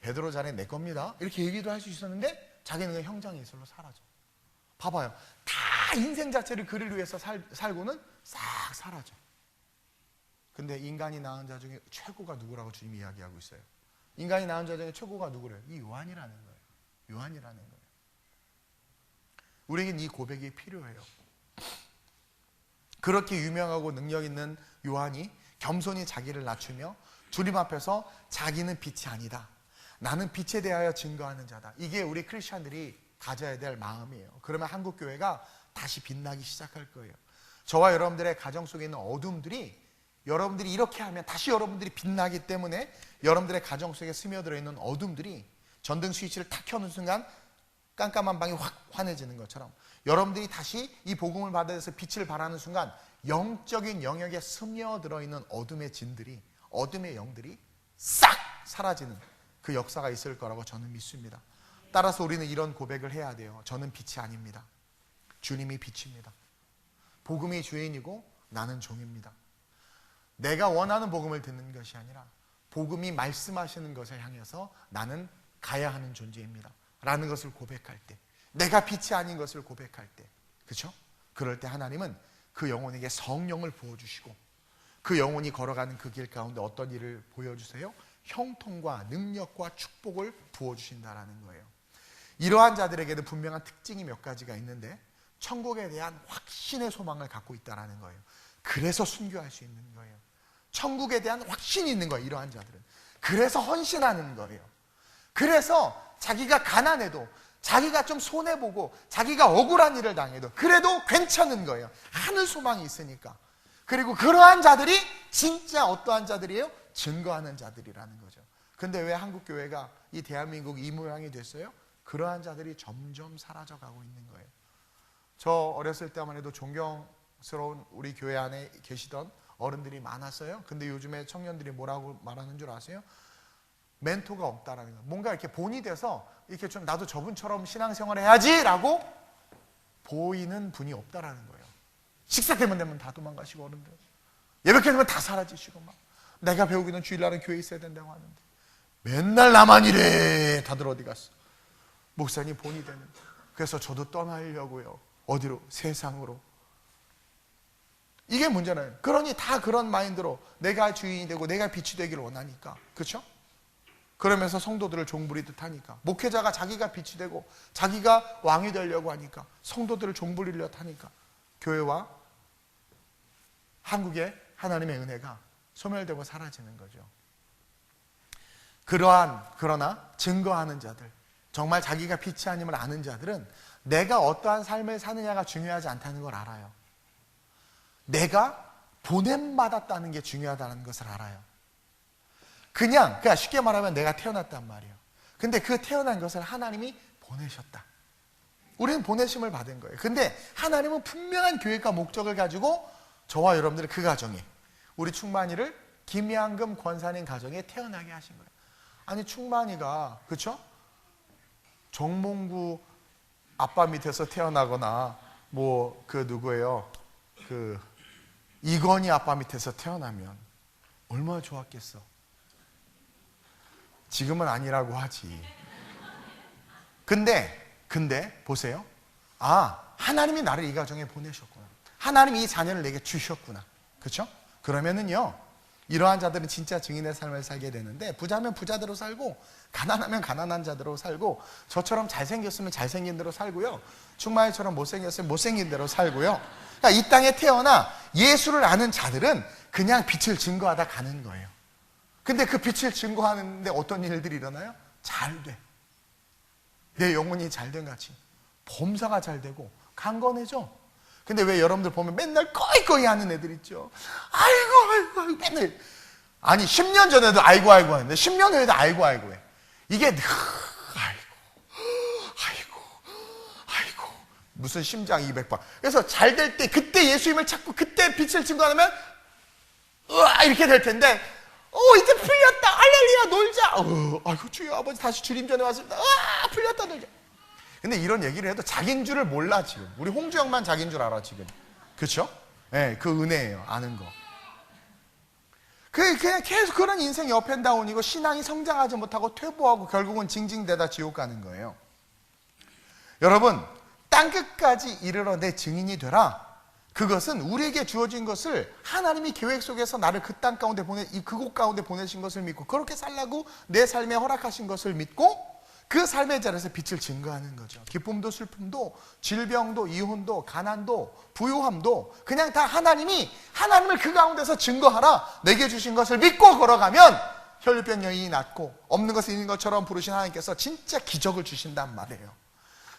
베드로 자네 내 겁니다, 이렇게 얘기도 할 수 있었는데 자기는 형장 예술로 사라져. 봐봐요. 다 인생 자체를 그를 위해서 살고는 싹 사라져. 근데 인간이 낳은 자 중에 최고가 누구라고 주님이 이야기하고 있어요. 인간이 낳은 자 중에 최고가 누구래요? 이 요한이라는 거예요. 요한이라는 거예요. 우리에겐 이 고백이 필요해요. 그렇게 유명하고 능력 있는 요한이 겸손히 자기를 낮추며 주님 앞에서 자기는 빛이 아니다, 나는 빛에 대하여 증거하는 자다. 이게 우리 크리스천들이 가져야 될 마음이에요. 그러면 한국교회가 다시 빛나기 시작할 거예요. 저와 여러분들의 가정 속에 있는 어둠들이, 여러분들이 이렇게 하면 다시 여러분들이 빛나기 때문에 여러분들의 가정 속에 스며들어 있는 어둠들이 전등 스위치를 탁 켜는 순간 깜깜한 방이 확 환해지는 것처럼 여러분들이 다시 이 복음을 받아서 빛을 발하는 순간 영적인 영역에 스며들어 있는 어둠의 진들이, 어둠의 영들이 싹 사라지는 그 역사가 있을 거라고 저는 믿습니다. 따라서 우리는 이런 고백을 해야 돼요. 저는 빛이 아닙니다. 주님이 빛입니다. 복음이 주인이고 나는 종입니다. 내가 원하는 복음을 듣는 것이 아니라 복음이 말씀하시는 것을 향해서 나는 가야 하는 존재입니다 라는 것을 고백할 때, 내가 빛이 아닌 것을 고백할 때, 그렇죠? 그럴 때 하나님은 그 영혼에게 성령을 부어주시고 그 영혼이 걸어가는 그 길 가운데 어떤 일을 보여주세요? 형통과 능력과 축복을 부어주신다라는 거예요. 이러한 자들에게는 분명한 특징이 몇 가지가 있는데 천국에 대한 확신의 소망을 갖고 있다는 거예요. 그래서 순교할 수 있는 거예요. 천국에 대한 확신이 있는 거예요, 이러한 자들은. 그래서 헌신하는 거예요. 그래서 자기가 가난해도, 자기가 좀 손해보고 자기가 억울한 일을 당해도 그래도 괜찮은 거예요. 하늘 소망이 있으니까. 그리고 그러한 자들이 진짜 어떠한 자들이에요? 증거하는 자들이라는 거죠. 근데 왜 한국교회가 이 대한민국이 이 모양이 됐어요? 그러한 자들이 점점 사라져가고 있는 거예요. 저 어렸을 때만 해도 존경스러운 우리 교회 안에 계시던 어른들이 많았어요. 근데 요즘에 청년들이 뭐라고 말하는 줄 아세요? 멘토가 없다라는 거예요. 뭔가 이렇게 본이 돼서 이렇게 좀 나도 저분처럼 신앙생활 해야지 라고 보이는 분이 없다라는 거예요. 식사 때문에 되면 다 도망가시고, 어른들 예배께 되면 다 사라지시고, 막 내가 배우기는 주일날은 교회에 있어야 된다고 하는데 맨날 나만 이래. 다들 어디 갔어? 목사님 본이 되는. 그래서 저도 떠나려고요. 어디로? 세상으로. 이게 문제는, 그러니 다 그런 마인드로 내가 주인이 되고 내가 빛이 되기를 원하니까, 그렇죠? 그러면서 성도들을 종부리듯 하니까, 목회자가 자기가 빛이 되고 자기가 왕이 되려고 하니까, 성도들을 종부리려 하니까 교회와 한국의 하나님의 은혜가 소멸되고 사라지는 거죠. 그러나 증거하는 자들, 정말 자기가 빛이 아님을 아는 자들은 내가 어떠한 삶을 사느냐가 중요하지 않다는 걸 알아요. 내가 보냄받았다는 게 중요하다는 것을 알아요. 그러니까 쉽게 말하면 내가 태어났단 말이에요. 근데 그 태어난 것을 하나님이 보내셨다. 우리는 보내심을 받은 거예요. 근데 하나님은 분명한 계획과 목적을 가지고 저와 여러분들의 그 가정에, 우리 충만이를 김양금 권사님 가정에 태어나게 하신 거예요. 아니 충만이가, 그렇죠? 정몽구 아빠 밑에서 태어나거나 뭐 그 누구예요? 그 이건희 아빠 밑에서 태어나면 얼마나 좋았겠어. 지금은 아니라고 하지. 근데 보세요. 아, 하나님이 나를 이 가정에 보내셨구나. 하나님이 이 자녀를 내게 주셨구나. 그렇죠? 그러면은요, 이러한 자들은 진짜 증인의 삶을 살게 되는데, 부자면 부자대로 살고 가난하면 가난한 자대로 살고, 저처럼 잘생겼으면 잘생긴 대로 살고요, 충만이처럼 못생겼으면 못생긴 대로 살고요. 그러니까 이 땅에 태어나 예수를 아는 자들은 그냥 빛을 증거하다 가는 거예요. 근데 그 빛을 증거하는데 어떤 일들이 일어나요? 잘 돼. 내 영혼이 잘된 같이 범사가 잘 되고 강건해져. 근데 왜 여러분들 보면 맨날 꺼이꺼이 하는 애들 있죠? 아이고 맨날, 아니 10년 전에도 아이고 하는데 10년 후에도 아이고 해. 이게 아이고 무슨 심장 200방. 그래서 잘 될 때 그때 예수님을 찾고 그때 빛을 증거하면 으아 이렇게 될 텐데, 이제 풀렸다, 할렐루야, 놀자. 아이고 주여 아버지 다시 주님 전에 왔습니다. 풀렸다, 놀자. 근데 이런 얘기를 해도 자기인 줄을 몰라. 지금 우리 홍주 형만 자기인 줄 알아 지금. 그렇죠? 네, 그 은혜예요, 아는 거. 그냥 계속 그런 인생이 업앤다운이고 신앙이 성장하지 못하고 퇴보하고 결국은 징징대다 지옥 가는 거예요. 여러분, 땅끝까지 이르러 내 증인이 되라. 그것은 우리에게 주어진 것을 하나님이 계획 속에서 나를 그 땅 가운데 그곳 가운데 보내신 것을 믿고 그렇게 살라고 내 삶에 허락하신 것을 믿고 그 삶의 자리에서 빛을 증거하는 거죠. 기쁨도 슬픔도 질병도 이혼도 가난도 부유함도 그냥 다 하나님을 그 가운데서 증거하라. 내게 주신 것을 믿고 걸어가면 혈류병 여인이 낫고 없는 것을 있는 것처럼 부르신 하나님께서 진짜 기적을 주신단 말이에요.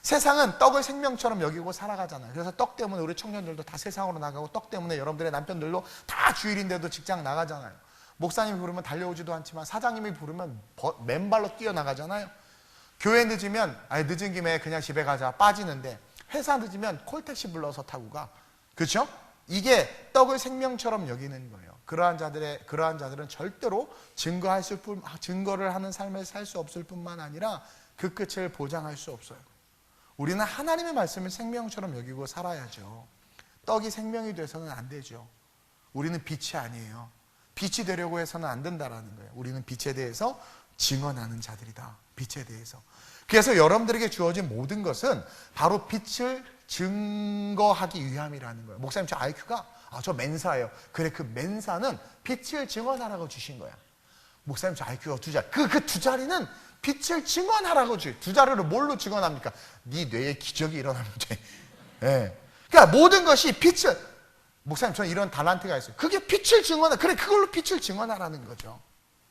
세상은 떡을 생명처럼 여기고 살아가잖아요. 그래서 떡 때문에 우리 청년들도 다 세상으로 나가고, 떡 때문에 여러분들의 남편들도 다 주일인데도 직장 나가잖아요. 목사님이 부르면 달려오지도 않지만 사장님이 부르면 맨발로 뛰어나가잖아요. 교회 늦으면 늦은 김에 그냥 집에 가자 빠지는데, 회사 늦으면 콜택시 불러서 타고 가. 그렇죠? 이게 떡을 생명처럼 여기는 거예요. 그러한 자들은 절대로 증거를 하는 삶을 살 수 없을 뿐만 아니라 그 끝을 보장할 수 없어요. 우리는 하나님의 말씀을 생명처럼 여기고 살아야죠. 떡이 생명이 돼서는 안 되죠. 우리는 빛이 아니에요. 빛이 되려고 해서는 안 된다라는 거예요. 우리는 빛에 대해서 증언하는 자들이다. 빛에 대해서. 그래서 여러분들에게 주어진 모든 것은 바로 빛을 증거하기 위함이라는 거예요. 목사님, 저 IQ가 저 맨사예요. 그래, 그 맨사는 빛을 증언하라고 주신 거야. 목사님, 저 IQ가 2자리. 그 2자리는 빛을 증언하라고 줘요. 2자리를 뭘로 증언합니까? 네 뇌에 기적이 일어나면 돼. 네. 그러니까 모든 것이 빛을, 목사님 저는 이런 달란트가 있어요. 그게 빛을 증언하, 그래 그걸로 빛을 증언하라는 거죠.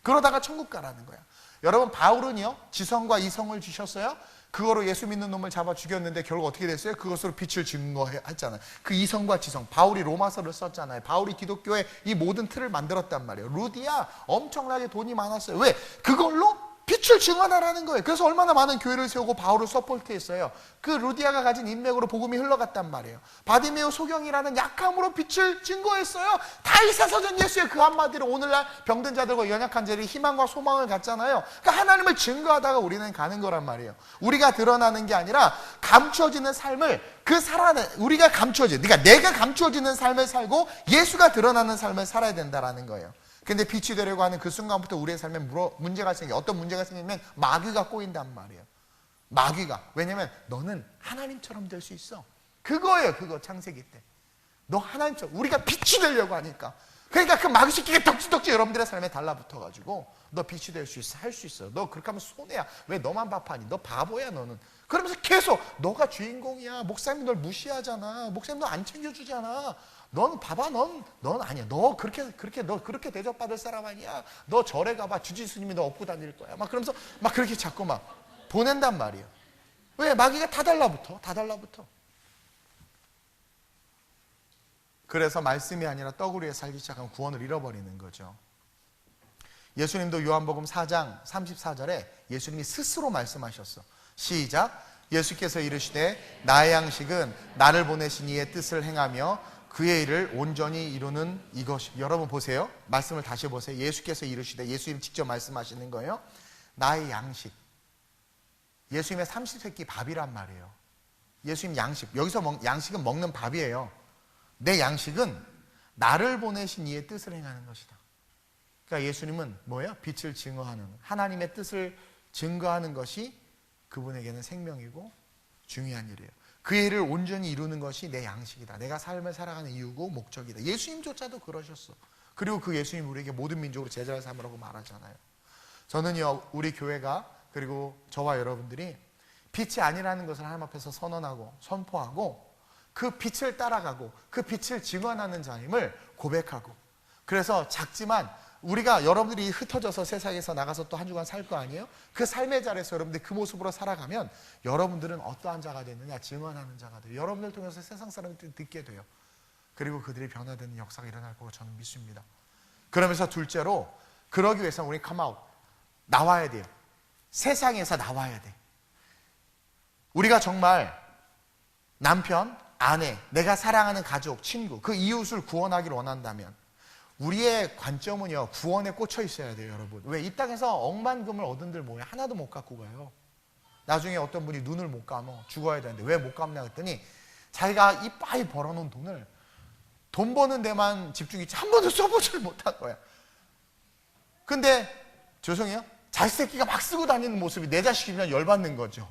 그러다가 천국 가라는 거야. 여러분, 바울은요 지성과 이성을 주셨어요. 그거로 예수 믿는 놈을 잡아 죽였는데 결국 어떻게 됐어요? 그것으로 빛을 증거했잖아요. 그 이성과 지성, 바울이 로마서를 썼잖아요. 바울이 기독교의 이 모든 틀을 만들었단 말이에요. 루디아 엄청나게 돈이 많았어요. 왜? 그걸로 빛을 증언하라는 거예요. 그래서 얼마나 많은 교회를 세우고 바울을 서포트했어요. 그 루디아가 가진 인맥으로 복음이 흘러갔단 말이에요. 바디메오 소경이라는 약함으로 빛을 증거했어요. 다 이사서전 예수의 그 한마디로 오늘날 병든 자들과 연약한 자들이 희망과 소망을 갖잖아요. 그러니까 하나님을 증거하다가 우리는 가는 거란 말이에요. 우리가 드러나는 게 아니라 감춰지는 삶을 우리가 그러니까 내가 감춰지는 삶을 살고 예수가 드러나는 삶을 살아야 된다라는 거예요. 근데 빛이 되려고 하는 그 순간부터 우리의 삶에 문제가 생겨요. 어떤 문제가 생기면 마귀가 꼬인단 말이에요. 마귀가. 왜냐면 너는 하나님처럼 될 수 있어. 그거예요. 그거 창세기 때. 너 하나님처럼. 우리가 빛이 되려고 하니까. 그러니까 그 마귀 새끼가 덕지덕지 여러분들의 삶에 달라붙어가지고 너 빛이 될 수 있어. 할 수 있어. 너 그렇게 하면 손해야. 왜 너만 밥하니? 너 바보야 너는. 그러면서 계속 너가 주인공이야. 목사님 널 무시하잖아. 목사님 너 안 챙겨주잖아. 넌 봐봐, 넌 아니야. 너 그렇게 대접받을 사람 아니야. 너 절에 가봐. 주지스님이 너 업고 다닐 거야. 막 그러면서 막 그렇게 자꾸 막 보낸단 말이에요. 왜? 마귀가 다 달라붙어. 그래서 말씀이 아니라 떡으로 살기 시작하면 구원을 잃어버리는 거죠. 예수님도 요한복음 4장 34절에 예수님이 스스로 말씀하셨어. 시작. 예수께서 이르시되 나의 양식은 나를 보내신 이의 뜻을 행하며 그의 일을 온전히 이루는 이것이. 여러분 보세요. 말씀을 다시 보세요. 예수께서 이르시되, 예수님 직접 말씀하시는 거예요. 나의 양식. 예수님의 30세끼 밥이란 말이에요. 예수님 양식. 여기서 양식은 먹는 밥이에요. 내 양식은 나를 보내신 이의 뜻을 행하는 것이다. 그러니까 예수님은 뭐예요? 빛을 증거하는, 하나님의 뜻을 증거하는 것이 그분에게는 생명이고 중요한 일이에요. 그 일을 온전히 이루는 것이 내 양식이다. 내가 삶을 살아가는 이유고 목적이다. 예수님조차도 그러셨어. 그리고 그 예수님 우리에게 모든 민족으로 제자를 삼으라고 말하잖아요. 저는요, 우리 교회가, 그리고 저와 여러분들이 빛이 아니라는 것을 하나님 앞에서 선언하고 선포하고 그 빛을 따라가고 그 빛을 증언하는 자임을 고백하고, 그래서 작지만 우리가, 여러분들이 흩어져서 세상에서 나가서 또 한 주간 살 거 아니에요? 그 삶의 자리에서 여러분들이 그 모습으로 살아가면 여러분들은 어떠한 자가 되느냐? 증언하는 자가 돼요. 여러분들 통해서 세상 사람들이 듣게 돼요. 그리고 그들이 변화되는 역사가 일어날 거고 저는 믿습니다. 그러면서 둘째로, 그러기 위해서 우리 컴아웃, 나와야 돼요. 세상에서 나와야 돼. 우리가 정말 남편, 아내, 내가 사랑하는 가족, 친구, 그 이웃을 구원하기를 원한다면 우리의 관점은요, 구원에 꽂혀 있어야 돼요, 여러분. 왜? 이 땅에서 억만금을 얻은들 뭐야? 하나도 못 갖고 가요. 나중에 어떤 분이 눈을 못 감어 죽어야 되는데 왜 못 감나 했더니 자기가 이빠이 벌어놓은 돈을 돈 버는 데만 집중했지 한 번도 써보질 못한 거야. 근데 죄송해요, 자식 새끼가 막 쓰고 다니는 모습이 내 자식이면 열받는 거죠.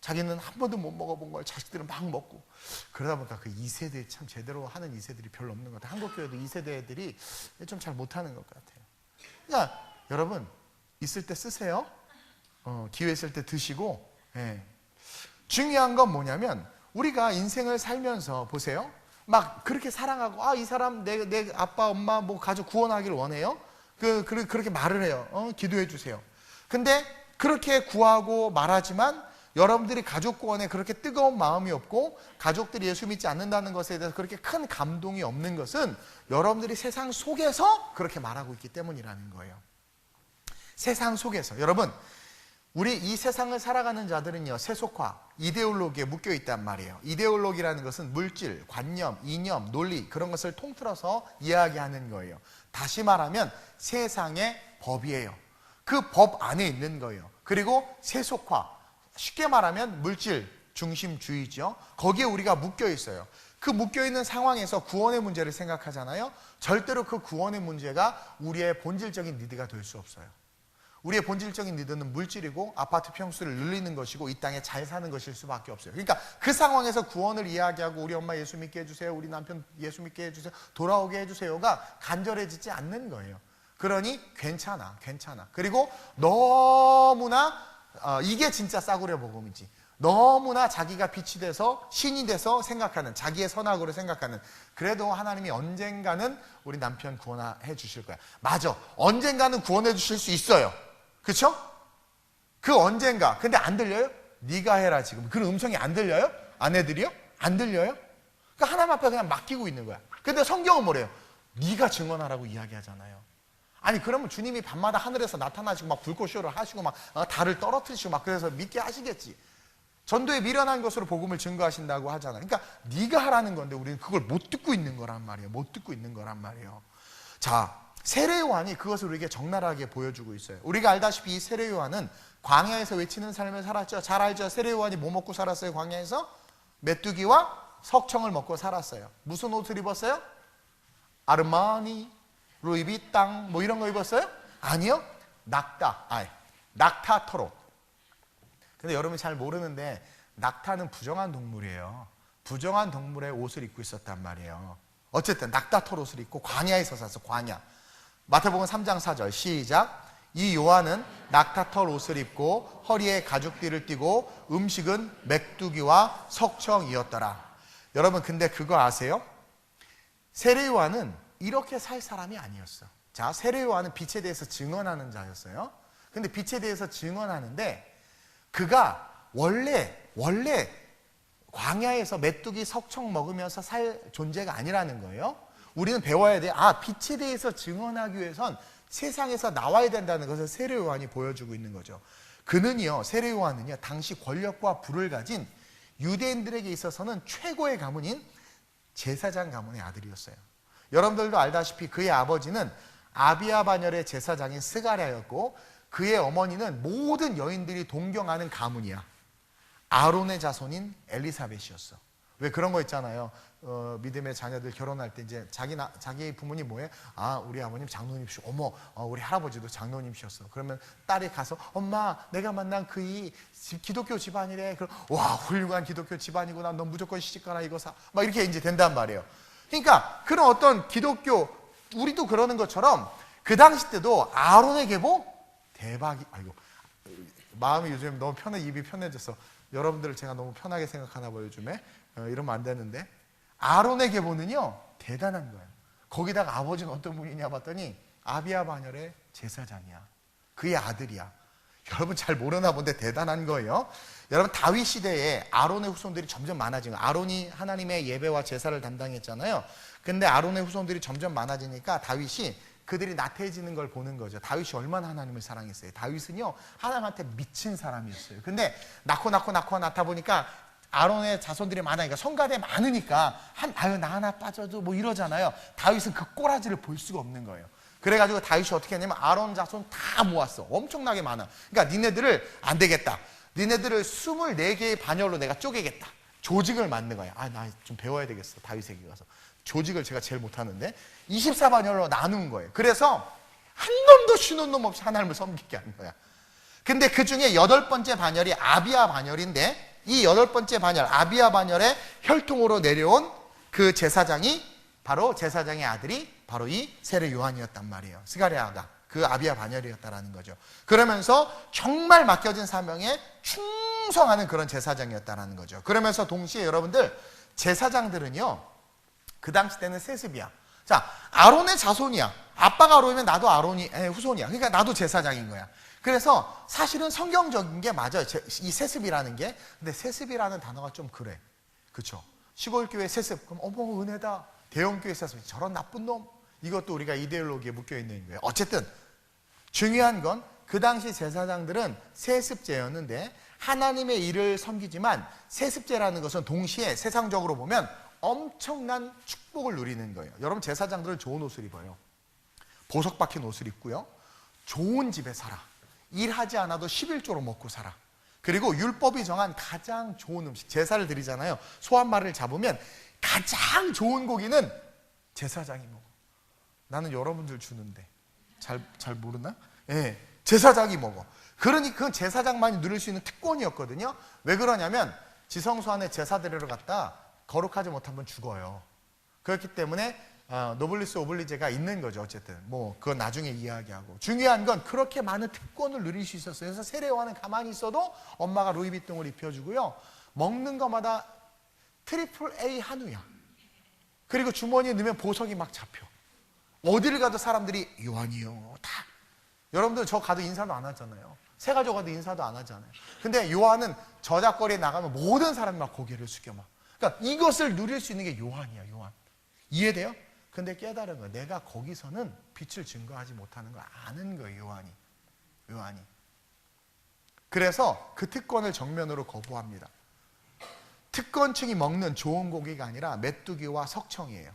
자기는 한 번도 못 먹어본 걸 자식들은 막 먹고, 그러다 보니까 그 2세대 참 제대로 하는 2세들이 별로 없는 것 같아요. 한국교회도 2세대 애들이 좀 잘 못하는 것 같아요. 그러니까 여러분, 있을 때 쓰세요. 기회 있을 때 드시고. 예. 중요한 건 뭐냐면 우리가 인생을 살면서 보세요. 막 그렇게 사랑하고, 이 사람 내 아빠 엄마 뭐 가족 구원하기를 원해요. 그렇게 말을 해요. 기도해 주세요. 근데 그렇게 구하고 말하지만 여러분들이 가족 구원에 그렇게 뜨거운 마음이 없고 가족들이 예수 믿지 않는다는 것에 대해서 그렇게 큰 감동이 없는 것은 여러분들이 세상 속에서 그렇게 말하고 있기 때문이라는 거예요. 세상 속에서. 여러분, 우리 이 세상을 살아가는 자들은요, 세속화, 이데올로기에 묶여 있단 말이에요. 이데올로기라는 것은 물질, 관념, 이념, 논리, 그런 것을 통틀어서 이야기하는 거예요. 다시 말하면 세상의 법이에요. 그 법 안에 있는 거예요. 그리고 세속화, 쉽게 말하면 물질 중심주의죠. 거기에 우리가 묶여 있어요. 그 묶여 있는 상황에서 구원의 문제를 생각하잖아요. 절대로 그 구원의 문제가 우리의 본질적인 니드가 될 수 없어요. 우리의 본질적인 니드는 물질이고 아파트 평수를 늘리는 것이고 이 땅에 잘 사는 것일 수밖에 없어요. 그러니까 그 상황에서 구원을 이야기하고 우리 엄마 예수 믿게 해주세요, 우리 남편 예수 믿게 해주세요, 돌아오게 해주세요가 간절해지지 않는 거예요. 그러니 괜찮아. 그리고 너무나 이게 진짜 싸구려 복음이지. 너무나 자기가 빛이 돼서 신이 돼서 생각하는, 자기의 선악으로 생각하는, 그래도 하나님이 언젠가는 우리 남편 구원해 주실 거야. 맞아, 언젠가는 구원해 주실 수 있어요. 그렇죠? 그 언젠가. 근데 안 들려요? 네가 해라. 지금 그 음성이 안 들려요? 아내들이요? 안 들려요? 그러니까 하나님 앞에 그냥 맡기고 있는 거야. 근데 성경은 뭐래요? 네가 증언하라고 이야기하잖아요. 아니 그러면 주님이 밤마다 하늘에서 나타나시고 막 불꽃쇼를 하시고 막 달을 떨어뜨리시고 막 그래서 믿게 하시겠지. 전도에 미련한 것으로 복음을 증거하신다고 하잖아요. 그러니까 네가 하라는 건데 우리는 그걸 못 듣고 있는 거란 말이에요. 못 듣고 있는 거란 말이에요. 자, 세례 요한이 그것을 우리에게 적나라하게 보여주고 있어요. 우리가 알다시피 이 세례 요한은 광야에서 외치는 삶을 살았죠. 잘 알죠. 세례 요한이 뭐 먹고 살았어요? 광야에서 메뚜기와 석청을 먹고 살았어요. 무슨 옷을 입었어요? 아르마니, 루이비땅 뭐 이런 거 입었어요? 아니요. 낙타 털옷. 근데 여러분이 잘 모르는데 낙타는 부정한 동물이에요. 부정한 동물의 옷을 입고 있었단 말이에요. 어쨌든 낙타 털옷을 입고 광야에서 살았어. 광야. 마태복음 3장 4절 시작. 이 요한은 낙타 털 옷을 입고 허리에 가죽띠를 띠고 음식은 메뚜기와 석청이었더라. 여러분 근데 그거 아세요? 세례 요한은 이렇게 살 사람이 아니었어. 자, 세례 요한은 빛에 대해서 증언하는 자였어요. 근데 빛에 대해서 증언하는데 그가 원래 광야에서 메뚜기 석청 먹으면서 살 존재가 아니라는 거예요. 우리는 배워야 돼. 빛에 대해서 증언하기 위해선 세상에서 나와야 된다는 것을 세례 요한이 보여주고 있는 거죠. 그는요, 세례 요한은요, 당시 권력과 부를 가진 유대인들에게 있어서는 최고의 가문인 제사장 가문의 아들이었어요. 여러분들도 알다시피 그의 아버지는 아비야 반열의 제사장인 스가랴였고 그의 어머니는 모든 여인들이 동경하는 가문이야. 아론의 자손인 엘리사벳이었어. 왜 그런 거 있잖아요. 믿음의 자녀들 결혼할 때 이제 자기 부모님 뭐예요? 아, 우리 아버님 장로님이시오. 어머, 우리 할아버지도 장로님이셨어. 그러면 딸이 가서 엄마, 내가 만난 그이 기독교 집안이래. 그럼 와, 훌륭한 기독교 집안이구나. 넌 무조건 시집가라 이거 사. 막 이렇게 이제 된단 말이에요. 그러니까 그런 어떤 기독교, 우리도 그러는 것처럼 그 당시 때도 아론의 계복 대박이. 아이고, 마음이 요즘 너무 입이 편해져서 여러분들을 제가 너무 편하게 생각하나 봐요, 요즘에. 이러면 안 되는데. 아론의 계보는요, 대단한 거예요. 거기다가 아버지는 어떤 분이냐 봤더니 아비야 반열의 제사장이야. 그의 아들이야. 여러분 잘 모르나 본데 대단한 거예요. 여러분 다윗 시대에 아론의 후손들이 점점 많아지는 거예요. 아론이 하나님의 예배와 제사를 담당했잖아요. 근데 아론의 후손들이 점점 많아지니까 다윗이 그들이 나태해지는 걸 보는 거죠. 다윗이 얼마나 하나님을 사랑했어요. 다윗은요, 하나님한테 미친 사람이었어요. 근데 낳다 보니까 아론의 자손들이 많으니까, 성가대 많으니까 나 하나 빠져도 뭐 이러잖아요. 다윗은 그 꼬라지를 볼 수가 없는 거예요. 그래가지고 다윗이 어떻게 했냐면 아론 자손 다 모았어. 엄청나게 많아. 그러니까 니네들을 안 되겠다. 니네들을 24개의 반열로 내가 쪼개겠다. 조직을 만든 거야. 나 좀 배워야 되겠어. 다윗에게 가서. 조직을 제가 제일 못하는데 24반열로 나눈 거예요. 그래서 한 놈도 쉬는 놈 없이 하나님을 섬기게 한 거야. 근데 그 중에 8번째 반열이 아비야 반열인데, 이 8번째 반열, 아비야 반열의 혈통으로 내려온 그 제사장이 바로 제사장의 아들이 바로 이 세례 요한이었단 말이에요. 스가랴가 그 아비야 반열이었다라는 거죠. 그러면서 정말 맡겨진 사명에 충성하는 그런 제사장이었다라는 거죠. 그러면서 동시에 여러분들, 제사장들은요, 그 당시 때는 세습이야. 자, 아론의 자손이야. 아빠가 아론이면 나도 아론의 후손이야. 그러니까 나도 제사장인 거야. 그래서 사실은 성경적인 게 맞아요. 이 세습이라는 게. 근데 세습이라는 단어가 좀 그래. 그렇죠? 시골교회 세습, 그럼 어머 은혜다. 대형교회 세습, 저런 나쁜 놈. 이것도 우리가 이데올로기에 묶여있는 거예요. 어쨌든 중요한 건 그 당시 제사장들은 세습제였는데, 하나님의 일을 섬기지만 세습제라는 것은 동시에 세상적으로 보면 엄청난 축복을 누리는 거예요. 여러분, 제사장들은 좋은 옷을 입어요. 보석 박힌 옷을 입고요. 좋은 집에 살아. 일하지 않아도 11조로 먹고 살아. 그리고 율법이 정한 가장 좋은 음식, 제사를 드리잖아요. 소 한 마리를 잡으면 가장 좋은 고기는 제사장이 먹어. 나는 여러분들 주는데 잘 모르나? 예, 제사장이 먹어. 그러니 그건 제사장만이 누릴 수 있는 특권이었거든요. 왜 그러냐면 지성소 안에 제사 드리러 갔다 거룩하지 못하면 죽어요. 그렇기 때문에 노블리스 오블리제가 있는 거죠. 어쨌든 뭐 그건 나중에 이야기하고, 중요한 건 그렇게 많은 특권을 누릴 수 있었어요. 그래서 세례 요한은 가만히 있어도 엄마가 루이비통을 입혀주고요, 먹는 것마다 트리플 A 한우야. 그리고 주머니에 넣으면 보석이 막 잡혀. 어디를 가도 사람들이 요한이요 다. 여러분들 저 가도 인사도 안 하잖아요. 새 가족 가도 인사도 안 하잖아요. 근데 요한은 저작거리에 나가면 모든 사람이 막 고개를 숙여 막. 그러니까 이것을 누릴 수 있는 게 요한이야. 요한. 이해돼요? 근데 깨달은 거야. 내가 거기서는 빛을 증거하지 못하는 걸 아는 거예요. 요한이. 그래서 그 특권을 정면으로 거부합니다. 특권층이 먹는 좋은 고기가 아니라 메뚜기와 석청이에요.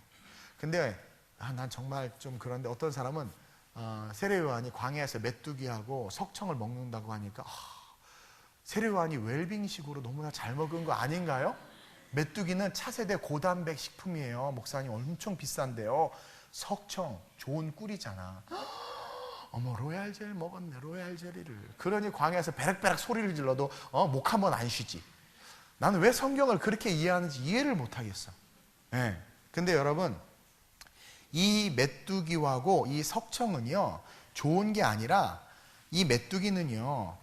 근데 난 정말 좀 그런데, 어떤 사람은 세례 요한이 광야에서 메뚜기하고 석청을 먹는다고 하니까 세례 요한이 웰빙식으로 너무나 잘 먹은 거 아닌가요? 메뚜기는 차세대 고단백 식품이에요. 목사님, 엄청 비싼데요. 석청 좋은 꿀이잖아. 어머, 로얄젤 먹었네, 로얄젤리를. 그러니 광야에서 베락베락 소리를 질러도 목 한 번 안 쉬지. 나는 왜 성경을 그렇게 이해하는지 이해를 못하겠어. 네. 근데 여러분, 이 메뚜기하고 이 석청은요, 좋은 게 아니라, 이 메뚜기는요,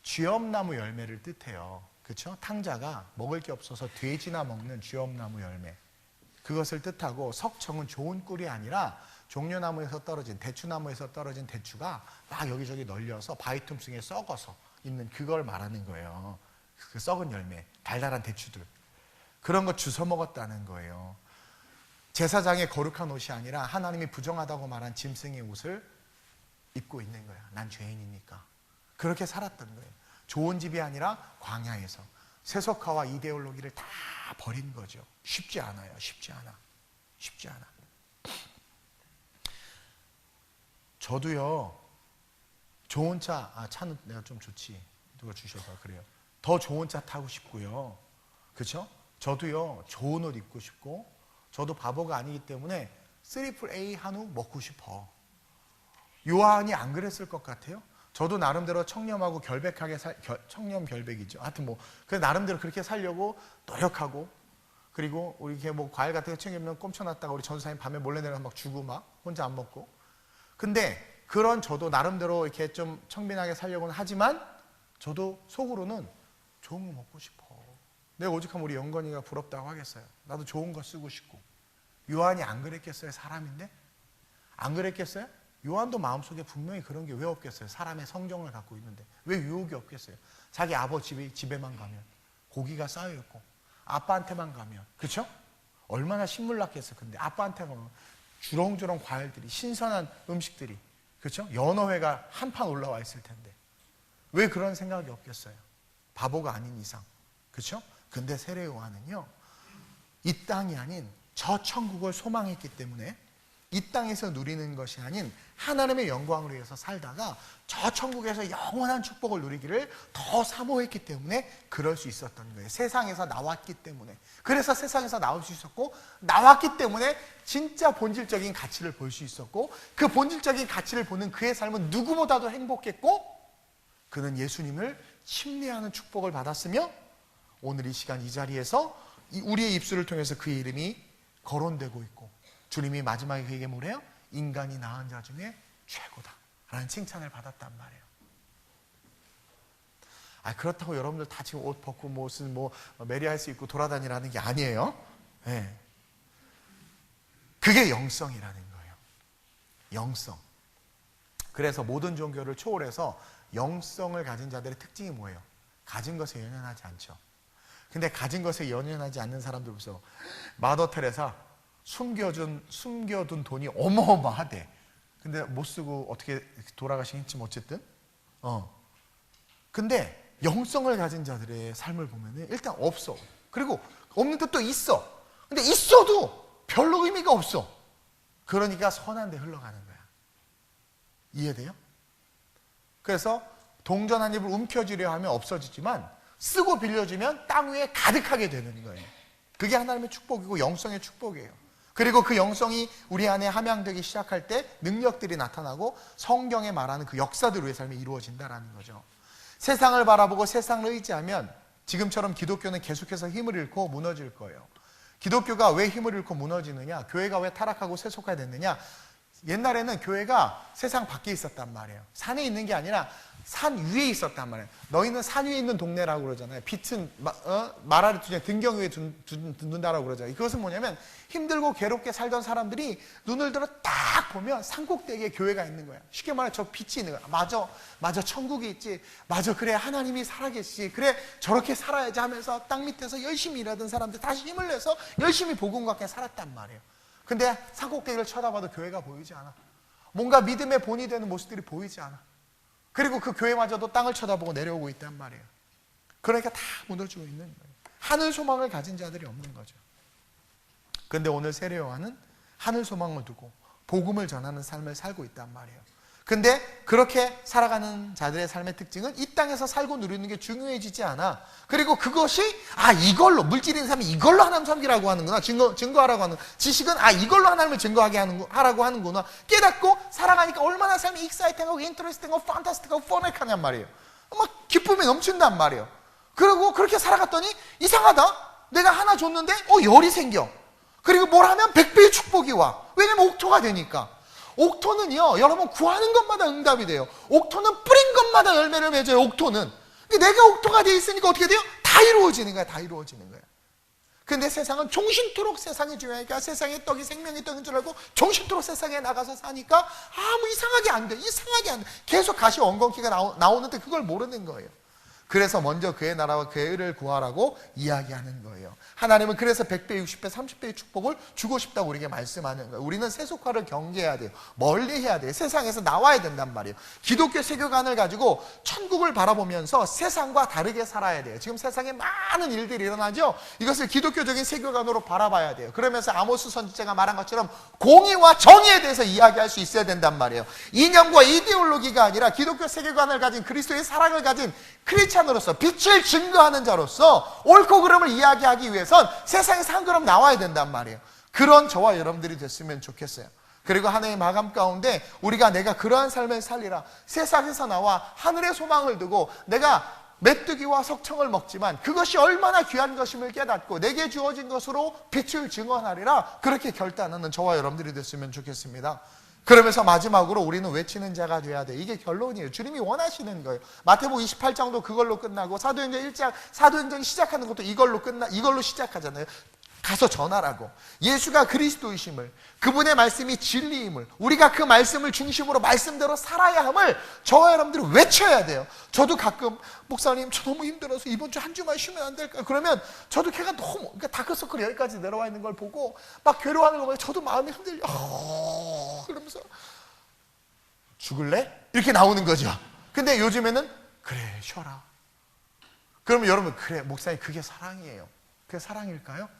쥐엄나무 열매를 뜻해요. 그렇죠? 탕자가 먹을 게 없어서 돼지나 먹는 쥐엄나무 열매, 그것을 뜻하고, 석청은 좋은 꿀이 아니라 종려나무에서 떨어진, 대추나무에서 떨어진 대추가 막 여기저기 널려서 바위 틈속에 썩어서 있는 그걸 말하는 거예요. 그 썩은 열매, 달달한 대추들, 그런 거 주워 먹었다는 거예요. 제사장의 거룩한 옷이 아니라 하나님이 부정하다고 말한 짐승의 옷을 입고 있는 거야. 난 죄인이니까. 그렇게 살았던 거예요. 좋은 집이 아니라 광야에서 세속화와 이데올로기를 다 버린 거죠. 쉽지 않아요. 쉽지 않아. 저도요, 좋은 차는 내가 좀 좋지, 누가 주셔서 그래요. 더 좋은 차 타고 싶고요. 그렇죠? 저도요, 좋은 옷 입고 싶고, 저도 바보가 아니기 때문에 트리플 A 한우 먹고 싶어. 요한이 안 그랬을 것 같아요? 저도 나름대로 청렴하고 결백하게 청렴 결백이죠. 하여튼 그 나름대로 그렇게 살려고 노력하고, 그리고 우리 이렇게 과일 같은 거 챙기면 꼼쳐놨다가 우리 전사님 밤에 몰래 내려가 막 주고 막 혼자 안 먹고. 근데 그런 저도 나름대로 이렇게 좀 청빈하게 살려고는 하지만 저도 속으로는 좋은 거 먹고 싶어. 내가 오죽하면 우리 영건이가 부럽다고 하겠어요. 나도 좋은 거 쓰고 싶고. 요한이 안 그랬겠어요? 사람인데? 안 그랬겠어요? 요한도 마음속에 분명히 그런 게 왜 없겠어요? 사람의 성정을 갖고 있는데 왜 유혹이 없겠어요? 자기 아버지 집에만 가면 고기가 쌓여있고 아빠한테만 가면, 그렇죠? 얼마나 신물 났겠어요. 근데 아빠한테 가면 주렁주렁 과일들이, 신선한 음식들이, 그렇죠? 연어회가 한 판 올라와 있을 텐데 왜 그런 생각이 없겠어요? 바보가 아닌 이상, 그렇죠? 근데 세례 요한은요, 이 땅이 아닌 저 천국을 소망했기 때문에 이 땅에서 누리는 것이 아닌 하나님의 영광을 위해서 살다가 저 천국에서 영원한 축복을 누리기를 더 사모했기 때문에 그럴 수 있었던 거예요. 세상에서 나왔기 때문에. 그래서 세상에서 나올 수 있었고, 나왔기 때문에 진짜 본질적인 가치를 볼 수 있었고, 그 본질적인 가치를 보는 그의 삶은 누구보다도 행복했고, 그는 예수님을 침례하는 축복을 받았으며, 오늘 이 시간 이 자리에서 우리의 입술을 통해서 그의 이름이 거론되고 있고, 주님이 마지막에 그에게 뭐래요? 인간이 낳은 자 중에 최고다 라는 칭찬을 받았단 말이에요. 그렇다고 여러분들 다 지금 옷 벗고 무슨 메리할 수 있고 돌아다니라는 게 아니에요. 네. 그게 영성이라는 거예요. 영성. 그래서 모든 종교를 초월해서 영성을 가진 자들의 특징이 뭐예요? 가진 것에 연연하지 않죠. 근데 가진 것에 연연하지 않는 사람들 보세요. 마더 테레사 숨겨둔 돈이 어마어마하대. 근데 못 쓰고 어떻게 돌아가시긴 했지만 어쨌든. 근데 영성을 가진 자들의 삶을 보면은 일단 없어. 그리고 없는데 또 있어. 근데 있어도 별로 의미가 없어. 그러니까 선한 데 흘러가는 거야. 이해돼요? 그래서 동전 한 입을 움켜쥐려 하면 없어지지만 쓰고 빌려주면 땅 위에 가득하게 되는 거예요. 그게 하나님의 축복이고 영성의 축복이에요. 그리고 그 영성이 우리 안에 함양되기 시작할 때 능력들이 나타나고 성경에 말하는 그 역사들 우리의 삶에 이루어진다는 거죠. 세상을 바라보고 세상을 의지하면 지금처럼 기독교는 계속해서 힘을 잃고 무너질 거예요. 기독교가 왜 힘을 잃고 무너지느냐? 교회가 왜 타락하고 세속화됐느냐? 옛날에는 교회가 세상 밖에 있었단 말이에요. 산에 있는 게 아니라 산 위에 있었단 말이에요. 너희는 산 위에 있는 동네라고 그러잖아요. 빛은 말아리 투정 등경 위에 둔다라고 그러잖아요. 그것은 뭐냐면 힘들고 괴롭게 살던 사람들이 눈을 들어 딱 보면 산꼭대기에 교회가 있는 거야. 쉽게 말해 저 빛이 있는 거야. 맞아 천국이 있지. 맞아 그래 하나님이 살아계시지. 그래 저렇게 살아야지 하면서 땅 밑에서 열심히 일하던 사람들 다시 힘을 내서 열심히 복음과 함께 살았단 말이에요. 근데 산꼭대기를 쳐다봐도 교회가 보이지 않아. 뭔가 믿음의 본이 되는 모습들이 보이지 않아. 그리고 그 교회마저도 땅을 쳐다보고 내려오고 있단 말이에요. 그러니까 다 무너지고 있는 거예요. 하늘 소망을 가진 자들이 없는 거죠. 그런데 오늘 세례 요한은 하늘 소망을 두고 복음을 전하는 삶을 살고 있단 말이에요. 근데 그렇게 살아가는 자들의 삶의 특징은 이 땅에서 살고 누리는 게 중요해지지 않아. 그리고 그것이 이걸로 물질인 사람이 이걸로 하나님 섬기라고 하는구나. 증거하라고 하는 지식은 이걸로 하나님을 증거하게 하라고 하는구나. 깨닫고 살아가니까 얼마나 삶이 익사이팅하고 인터레스팅하고 판타스틱하고 포넥하냔 말이에요. 막 기쁨이 넘친단 말이에요. 그리고 그렇게 살아갔더니 이상하다. 내가 하나 줬는데 열이 생겨. 그리고 뭘 하면 100배의 축복이 와. 왜냐면 옥토가 되니까. 옥토는요, 여러분 구하는 것마다 응답이 돼요. 옥토는 뿌린 것마다 열매를 맺어요. 옥토는. 근데 내가 옥토가 돼 있으니까 어떻게 돼요? 다 이루어지는 거야. 다 이루어지는 거야. 근데 세상은 종신토록 세상이 중요하니까 세상의 떡이 생명의 떡인 줄 알고 종신토록 세상에 나가서 사니까 이상하게 안 돼. 이상하게 안 돼. 계속 가시 원건기가 나오는데 그걸 모르는 거예요. 그래서 먼저 그의 나라와 그의 의를 구하라고 이야기하는 거예요. 하나님은 그래서 100배, 60배, 30배의 축복을 주고 싶다고 우리에게 말씀하는 거예요. 우리는 세속화를 경계해야 돼요. 멀리 해야 돼요. 세상에서 나와야 된단 말이에요. 기독교 세계관을 가지고 천국을 바라보면서 세상과 다르게 살아야 돼요. 지금 세상에 많은 일들이 일어나죠. 이것을 기독교적인 세계관으로 바라봐야 돼요. 그러면서 아모스 선지자가 말한 것처럼 공의와 정의에 대해서 이야기할 수 있어야 된단 말이에요. 이념과 이데올로기가 아니라 기독교 세계관을 가진 그리스도의 사랑을 가진 크리스찬 크리스찬으로서 빛을 증거하는 자로서 옳고 그름을 이야기하기 위해선 세상에서 한 걸음 나와야 된단 말이에요. 그런 저와 여러분들이 됐으면 좋겠어요. 그리고 하나의 마감 가운데 우리가 내가 그러한 삶을 살리라, 세상에서 나와 하늘의 소망을 두고 내가 메뚜기와 석청을 먹지만 그것이 얼마나 귀한 것임을 깨닫고 내게 주어진 것으로 빛을 증언하리라, 그렇게 결단하는 저와 여러분들이 됐으면 좋겠습니다. 그러면서 마지막으로 우리는 외치는 자가 돼야 돼. 이게 결론이에요. 주님이 원하시는 거예요. 마태복음 28장도 그걸로 끝나고 사도행전 1장 사도행전 시작하는 것도 이걸로 시작하잖아요. 가서 전하라고. 예수가 그리스도이심을, 그분의 말씀이 진리임을, 우리가 그 말씀을 중심으로 말씀대로 살아야 함을 저와 여러분들이 외쳐야 돼요. 저도 가끔 목사님 저 너무 힘들어서 이번 주 한 주만 쉬면 안 될까요? 그러면 저도 걔가 너무, 그러니까 다크서클이 여기까지 내려와 있는 걸 보고 막 괴로워하는 거 보면 저도 마음이 흔들려. 그러면서 죽을래? 이렇게 나오는 거죠. 근데 요즘에는 그래 쉬어라. 그러면 여러분, 그래 목사님 그게 사랑이에요. 그게 사랑일까요?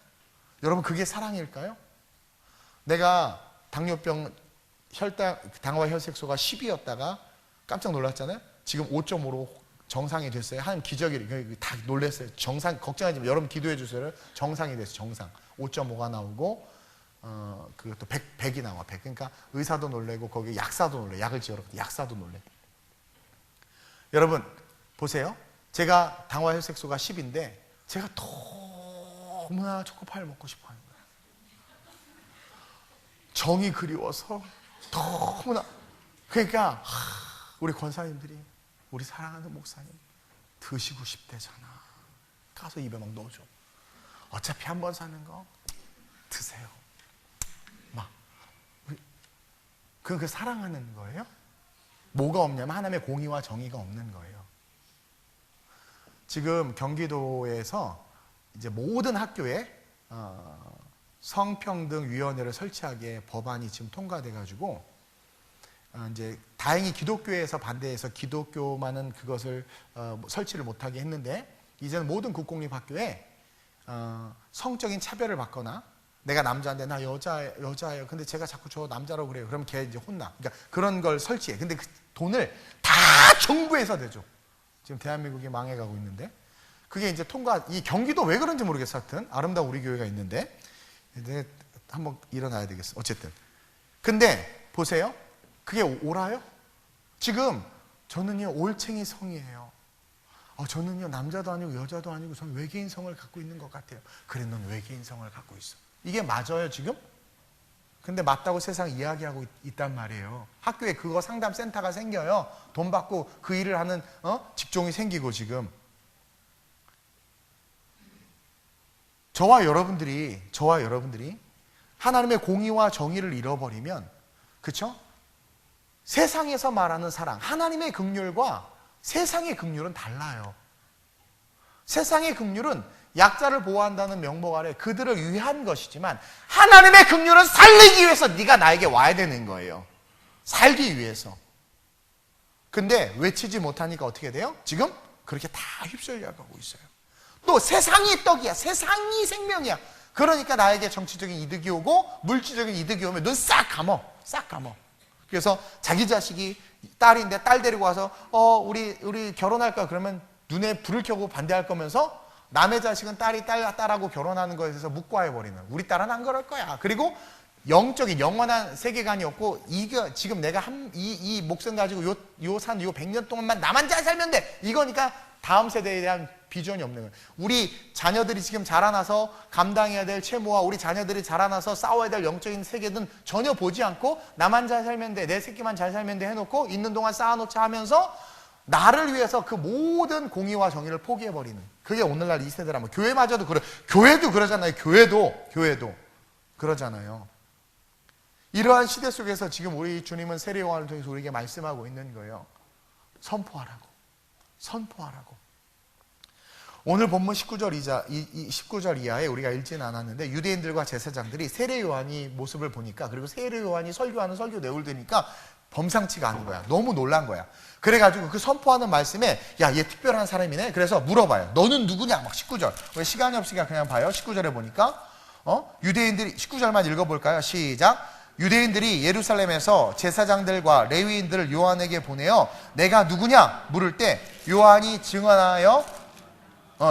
여러분 그게 사랑일까요? 내가 당뇨병 당화 혈색소가 10이었다가 깜짝 놀랐잖아요. 지금 5.5로 정상이 됐어요. 하나님 기적이래. 다 놀랐어요. 정상, 걱정하지 마. 여러분 기도해 주세요. 정상이 됐어요. 정상. 5.5가 나오고 그것도 100이 나와. 100. 그러니까 의사도 놀래고 거기 약사도 놀래. 약을 지어라. 약사도 놀래. 여러분 보세요. 제가 당화 혈색소가 10인데 제가 너무나 초코파이를 먹고 싶어 하는 거예요. 정이 그리워서 너무나. 그러니까 우리 권사님들이, 우리 사랑하는 목사님 드시고 싶대잖아. 가서 입에 막 넣어줘. 어차피 한 번 사는 거 드세요. 막 그 사랑하는 거예요. 뭐가 없냐면 하나님의 공의와 정의가 없는 거예요. 지금 경기도에서 이제 모든 학교에 성평등위원회를 설치하게 법안이 지금 통과돼가지고 이제 다행히 기독교에서 반대해서 기독교만은 그것을 설치를 못하게 했는데, 이제는 모든 국공립학교에 성적인 차별을 받거나 내가 남자인데 나 여자예요. 근데 제가 자꾸 저 남자라고 그래요. 그러면 걔 이제 혼나. 그러니까 그런 걸 설치해. 근데 그 돈을 다 정부에서 내줘. 지금 대한민국이 망해가고 있는데. 그게 이제 이 경기도 왜 그런지 모르겠어. 하여튼 아름다운 우리 교회가 있는데 이제 한번 일어나야 되겠어. 어쨌든 근데 보세요. 그게 옳아요? 지금 저는요 올챙이 성이에요. 저는요 남자도 아니고 여자도 아니고 저는 외계인 성을 갖고 있는 것 같아요. 그래, 넌 외계인 성을 갖고 있어. 이게 맞아요 지금? 근데 맞다고 세상 이야기하고 있단 말이에요. 학교에 그거 상담 센터가 생겨요. 돈 받고 그 일을 하는 직종이 생기고. 지금 저와 여러분들이 하나님의 공의와 정의를 잃어버리면, 그렇죠? 세상에서 말하는 사랑, 하나님의 긍휼과 세상의 긍휼은 달라요. 세상의 긍휼은 약자를 보호한다는 명목 아래 그들을 위한 것이지만, 하나님의 긍휼은 살리기 위해서 네가 나에게 와야 되는 거예요. 살기 위해서. 근데 외치지 못하니까 어떻게 돼요? 지금 그렇게 다 휩쓸려 가고 있어요. 또 세상이 떡이야. 세상이 생명이야. 그러니까 나에게 정치적인 이득이 오고 물질적인 이득이 오면 눈 싹 감어. 싹 감어. 그래서 자기 자식이 딸인데 딸 데리고 와서 우리 결혼할까 그러면 눈에 불을 켜고 반대할 거면서, 남의 자식은 딸하고 결혼하는 거에 대해서 묵과해버리는. 우리 딸은 안 그럴 거야. 그리고 영적인 영원한 세계관이 없고, 이거 지금 내가 이 목숨 가지고 요 100년 동안만 나만 잘 살면 돼. 이거니까 다음 세대에 대한 비전이 없는 거예요. 우리 자녀들이 지금 자라나서 감당해야 될 채무와 우리 자녀들이 자라나서 싸워야 될 영적인 세계는 전혀 보지 않고, 나만 잘 살면 돼, 내 새끼만 잘 살면 돼 해놓고 있는 동안 쌓아놓자 하면서 나를 위해서 그 모든 공의와 정의를 포기해버리는, 그게 오늘날 이 세대라면. 교회마저도 교회도 그러잖아요. 교회도 그러잖아요. 이러한 시대 속에서 지금 우리 주님은 세례 요한을 통해서 우리에게 말씀하고 있는 거예요. 선포하라고. 오늘 본문 19절 이하에 우리가 읽지는 않았는데, 유대인들과 제사장들이 세례 요한이 모습을 보니까, 그리고 세례 요한이 설교하는 설교 내용을 들으니까 범상치가 않은 거야. 너무 놀란 거야. 그래가지고 그 선포하는 말씀에, 야, 얘 특별한 사람이네. 그래서 물어봐요. 너는 누구냐? 막 19절. 왜 시간이 없으니까 그냥 봐요. 19절에 보니까 유대인들이, 19절만 읽어볼까요? 시작. 유대인들이 예루살렘에서 제사장들과 레위인들을 요한에게 보내어 내가 누구냐 물을 때 요한이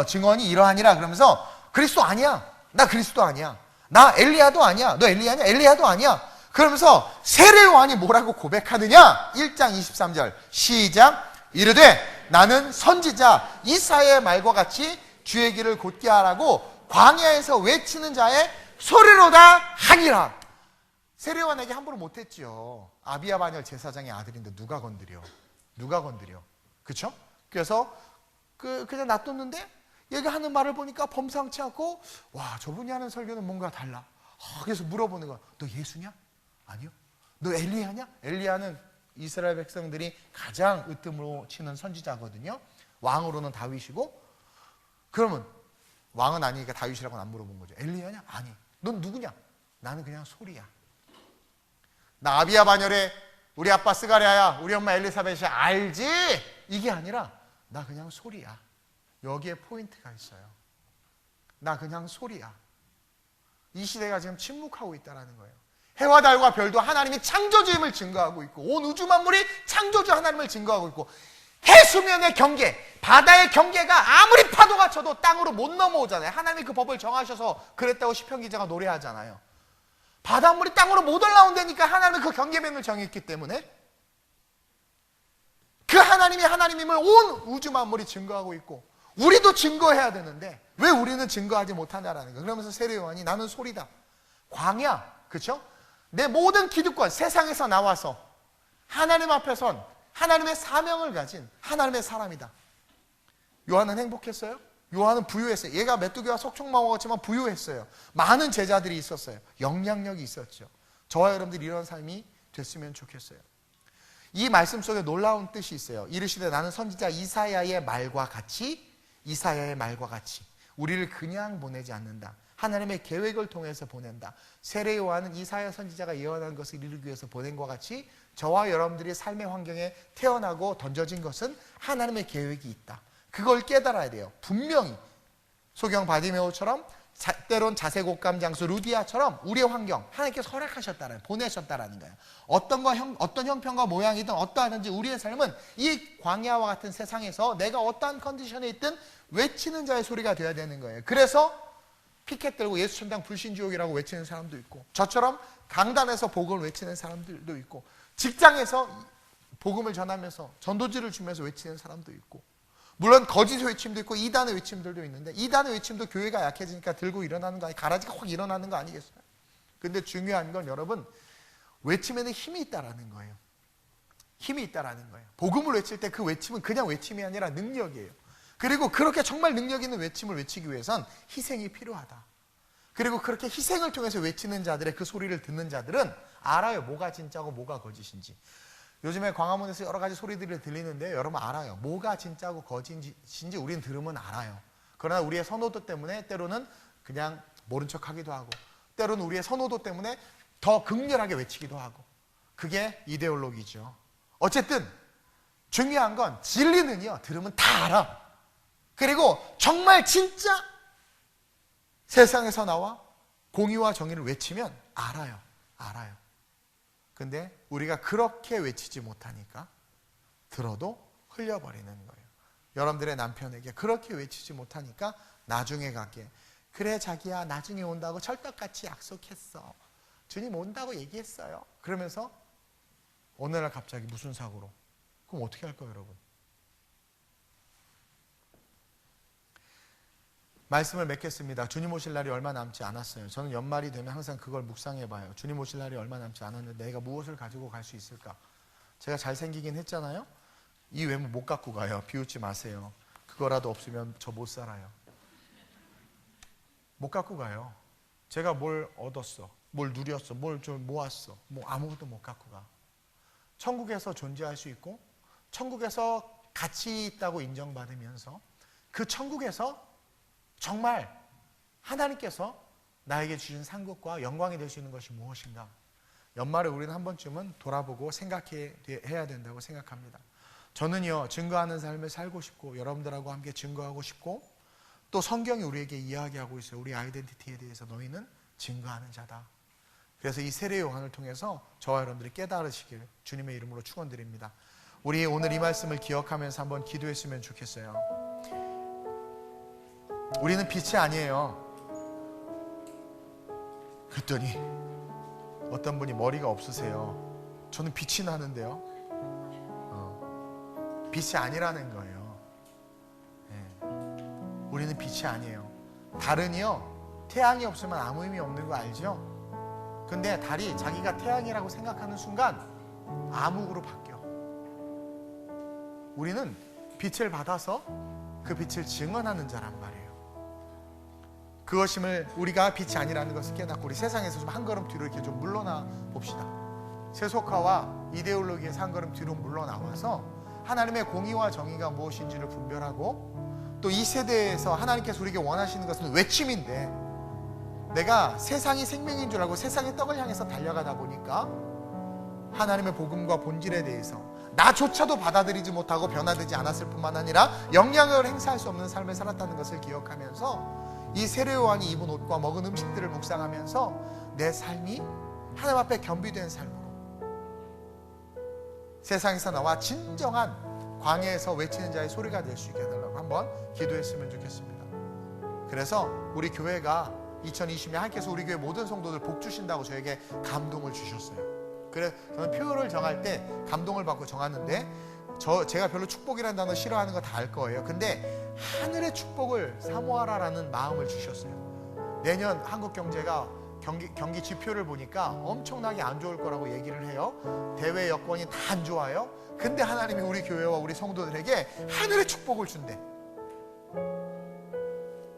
증언이 이러하니라 그러면서 그리스도 아니야. 나 그리스도 아니야. 나 엘리야도 아니야. 너 엘리야냐? 엘리야도 아니야. 그러면서 세례 요한이 뭐라고 고백하느냐? 1장 23절 시작. 이르되 나는 선지자 이사야의 말과 같이 주의 길을 곧게 하라고 광야에서 외치는 자의 소리로다 하니라. 세례 요한에게 함부로 못했지요. 아비야 반열 제사장의 아들인데 누가 건드려? 그쵸? 그래서 그냥 놔뒀는데 얘가 하는 말을 보니까 범상치 않고 와, 저분이 하는 설교는 뭔가 달라. 그래서 물어보는 거야. 너 예수냐? 아니요. 너 엘리야냐? 엘리야는 이스라엘 백성들이 가장 으뜸으로 치는 선지자거든요. 왕으로는 다윗이고, 그러면 왕은 아니니까 다윗이라고는 안 물어본 거죠. 엘리야냐? 아니. 넌 누구냐? 나는 그냥 소리야. 나 아비야 반열에 우리 아빠 스가랴야, 우리 엄마 엘리사벳이야, 알지? 이게 아니라 나 그냥 소리야. 여기에 포인트가 있어요. 나 그냥 소리야. 이 시대가 지금 침묵하고 있다는 거예요. 해와 달과 별도 하나님이 창조주임을 증거하고 있고, 온 우주 만물이 창조주 하나님을 증거하고 있고, 해수면의 경계, 바다의 경계가 아무리 파도가 쳐도 땅으로 못 넘어오잖아요. 하나님이 그 법을 정하셔서 그랬다고 시편 기자가 노래하잖아요. 바닷물이 땅으로 못 올라온다니까 하나님은 그 경계면을 정했기 때문에 그 하나님이 하나님임을 온 우주 만물이 증거하고 있고, 우리도 증거해야 되는데 왜 우리는 증거하지 못하냐라는 거예요. 그러면서 세례 요한이 나는 소리다. 광야, 그렇죠? 내 모든 기득권, 세상에서 나와서 하나님 앞에 선 하나님의 사명을 가진 하나님의 사람이다. 요한은 행복했어요? 요한은 부유했어요. 얘가 메뚜기와 석총망어같지만 부유했어요. 많은 제자들이 있었어요. 영향력이 있었죠. 저와 여러분들이 이런 삶이 됐으면 좋겠어요. 이 말씀 속에 놀라운 뜻이 있어요. 이르시되 나는 선지자 이사야의 말과 같이 우리를 그냥 보내지 않는다. 하나님의 계획을 통해서 보낸다. 세례 요한은 이사야 선지자가 예언한 것을 이루기 위해서 보낸 것과 같이 저와 여러분들이 삶의 환경에 태어나고 던져진 것은 하나님의 계획이 있다. 그걸 깨달아야 돼요. 분명히 소경 바디메오처럼 때론 자색옥감 장수 루디아처럼 우리의 환경 하나님께서 허락하셨다는, 보내셨다라는 거예요. 어떤 형편과 모양이든 어떠하든지 우리의 삶은 이 광야와 같은 세상에서 내가 어떠한 컨디션에 있든 외치는 자의 소리가 되어야 되는 거예요. 그래서 피켓 들고 예수 천당 불신지옥이라고 외치는 사람도 있고, 저처럼 강단에서 복음을 외치는 사람들도 있고, 직장에서 복음을 전하면서 전도지를 주면서 외치는 사람도 있고, 물론 거짓 외침도 있고 이단의 외침들도 있는데, 이단의 외침도 교회가 약해지니까 들고 일어나는 거 아니, 가라지가 확 일어나는 거 아니겠어요? 근데 중요한 건 여러분, 외침에는 힘이 있다라는 거예요. 힘이 있다라는 거예요. 복음을 외칠 때 그 외침은 그냥 외침이 아니라 능력이에요. 그리고 그렇게 정말 능력 있는 외침을 외치기 위해선 희생이 필요하다. 그리고 그렇게 희생을 통해서 외치는 자들의 그 소리를 듣는 자들은 알아요. 뭐가 진짜고 뭐가 거짓인지. 요즘에 광화문에서 여러 가지 소리들이 들리는데 여러분 알아요. 뭐가 진짜고 거짓인지 우리는 들으면 알아요. 그러나 우리의 선호도 때문에 때로는 그냥 모른 척하기도 하고, 때로는 우리의 선호도 때문에 더 극렬하게 외치기도 하고, 그게 이데올로기죠. 어쨌든 중요한 건 진리는요, 들으면 다 알아. 그리고 정말 진짜 세상에서 나와 공의와 정의를 외치면 알아요. 근데 우리가 그렇게 외치지 못하니까 들어도 흘려버리는 거예요. 여러분들의 남편에게 그렇게 외치지 못하니까 나중에 가게, 그래 자기야 나중에 온다고 철떡같이 약속했어. 주님 온다고 얘기했어요. 그러면서 어느 날 갑자기 무슨 사고로. 그럼 어떻게 할까요, 여러분? 말씀을 맺겠습니다. 주님 오실 날이 얼마 남지 않았어요. 저는 연말이 되면 항상 그걸 묵상해봐요. 주님 오실 날이 얼마 남지 않았는데 내가 무엇을 가지고 갈 수 있을까? 제가 잘생기긴 했잖아요. 이 외모 못 갖고 가요. 비웃지 마세요. 그거라도 없으면 저 못 살아요. 못 갖고 가요. 제가 뭘 얻었어, 뭘 누렸어, 뭘 좀 모았어, 뭐 아무것도 못 갖고 가. 천국에서 존재할 수 있고, 천국에서 가치 있다고 인정받으면서 그 천국에서 정말 하나님께서 나에게 주신 상급과 영광이 될 수 있는 것이 무엇인가? 연말에 우리는 한 번쯤은 돌아보고 생각해야 된다고 생각합니다. 저는요, 증거하는 삶을 살고 싶고 여러분들하고 함께 증거하고 싶고, 또 성경이 우리에게 이야기하고 있어요. 우리 아이덴티티에 대해서 너희는 증거하는 자다. 그래서 이 세례 요한을 통해서 저와 여러분들이 깨달으시길 주님의 이름으로 축원드립니다. 우리 오늘 이 말씀을 기억하면서 한번 기도했으면 좋겠어요. 우리는 빛이 아니에요. 그랬더니 어떤 분이 머리가 없으세요. 저는 빛이 나는데요. 빛이 아니라는 거예요. 우리는 빛이 아니에요. 달은요, 태양이 없으면 아무 의미 없는 거 알죠? 근데 달이 자기가 태양이라고 생각하는 순간 암흑으로 바뀌어. 우리는 빛을 받아서 그 빛을 증언하는 자란 말이에요. 그것임을 우리가 빛이 아니라는 것을 깨닫고 우리 세상에서 좀 한 걸음 뒤로 이렇게 좀 물러나 봅시다. 세속화와 이데올로기에서 한 걸음 뒤로 물러나와서 하나님의 공의와 정의가 무엇인지를 분별하고, 또 이 세대에서 하나님께서 우리에게 원하시는 것은 외침인데, 내가 세상이 생명인 줄 알고 세상의 떡을 향해서 달려가다 보니까 하나님의 복음과 본질에 대해서 나조차도 받아들이지 못하고 변화되지 않았을 뿐만 아니라 영향을 행사할 수 없는 삶을 살았다는 것을 기억하면서 이 세례 요한이 입은 옷과 먹은 음식들을 묵상하면서 내 삶이 하나님 앞에 겸비된 삶으로 세상에서 나와 진정한 광야에서 외치는 자의 소리가 될 수 있게 해달라고 한번 기도했으면 좋겠습니다. 그래서 우리 교회가 2020년 하나님께서 우리 교회 모든 성도들 복 주신다고 저에게 감동을 주셨어요. 그래서 저는 표를 정할 때 감동을 받고 정하는데, 제가 별로 축복이라는 단어 싫어하는 거 다 알 거예요. 근데 하늘의 축복을 사모하라라는 마음을 주셨어요. 내년 한국 경제가 경기 지표를 보니까 엄청나게 안 좋을 거라고 얘기를 해요. 대외 여건이 다 안 좋아요. 근데 하나님이 우리 교회와 우리 성도들에게 하늘의 축복을 준대.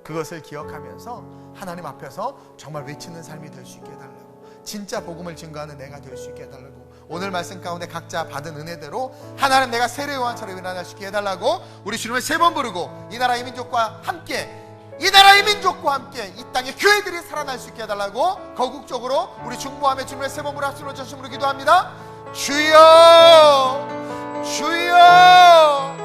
그것을 기억하면서 하나님 앞에서 정말 외치는 삶이 될 수 있게 해달라고, 진짜 복음을 증거하는 내가 될 수 있게 해달라고, 오늘 말씀 가운데 각자 받은 은혜대로 하나님 내가 세례 요한처럼 일어날 수 있게 해달라고 우리 주님을 3번 부르고 이 나라의 민족과 함께, 이 나라의 민족과 함께 이 땅의 교회들이 살아날 수 있게 해달라고 거국적으로 우리 중보함에 주님의 3번 부르 합심으로 전심으로 기도합니다. 주여 주여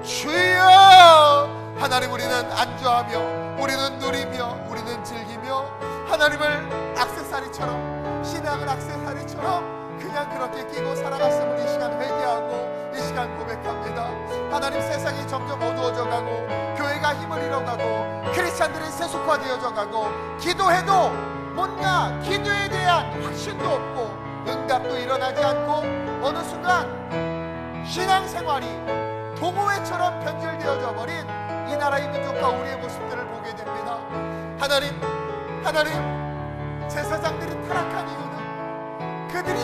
주여. 하나님, 우리는 안주하며 우리는 누리며 우리는 즐기며 하나님을 액세서리처럼, 신앙을 액세서리처럼 그냥 그렇게 끼고 살아갔음을 이 시간 회개하고 이 시간 고백합니다. 하나님, 세상이 점점 어두워져 가고 교회가 힘을 잃어가고 크리스찬들이 세속화되어져 가고 기도해도 뭔가 기도에 대한 확신도 없고 응답도 일어나지 않고 어느 순간 신앙생활이 동호회처럼 변질되어져 버린 이 나라의 민족과 우리의 모습들을 보게 됩니다. 하나님, 제사장들이 타락한 이유는 그들이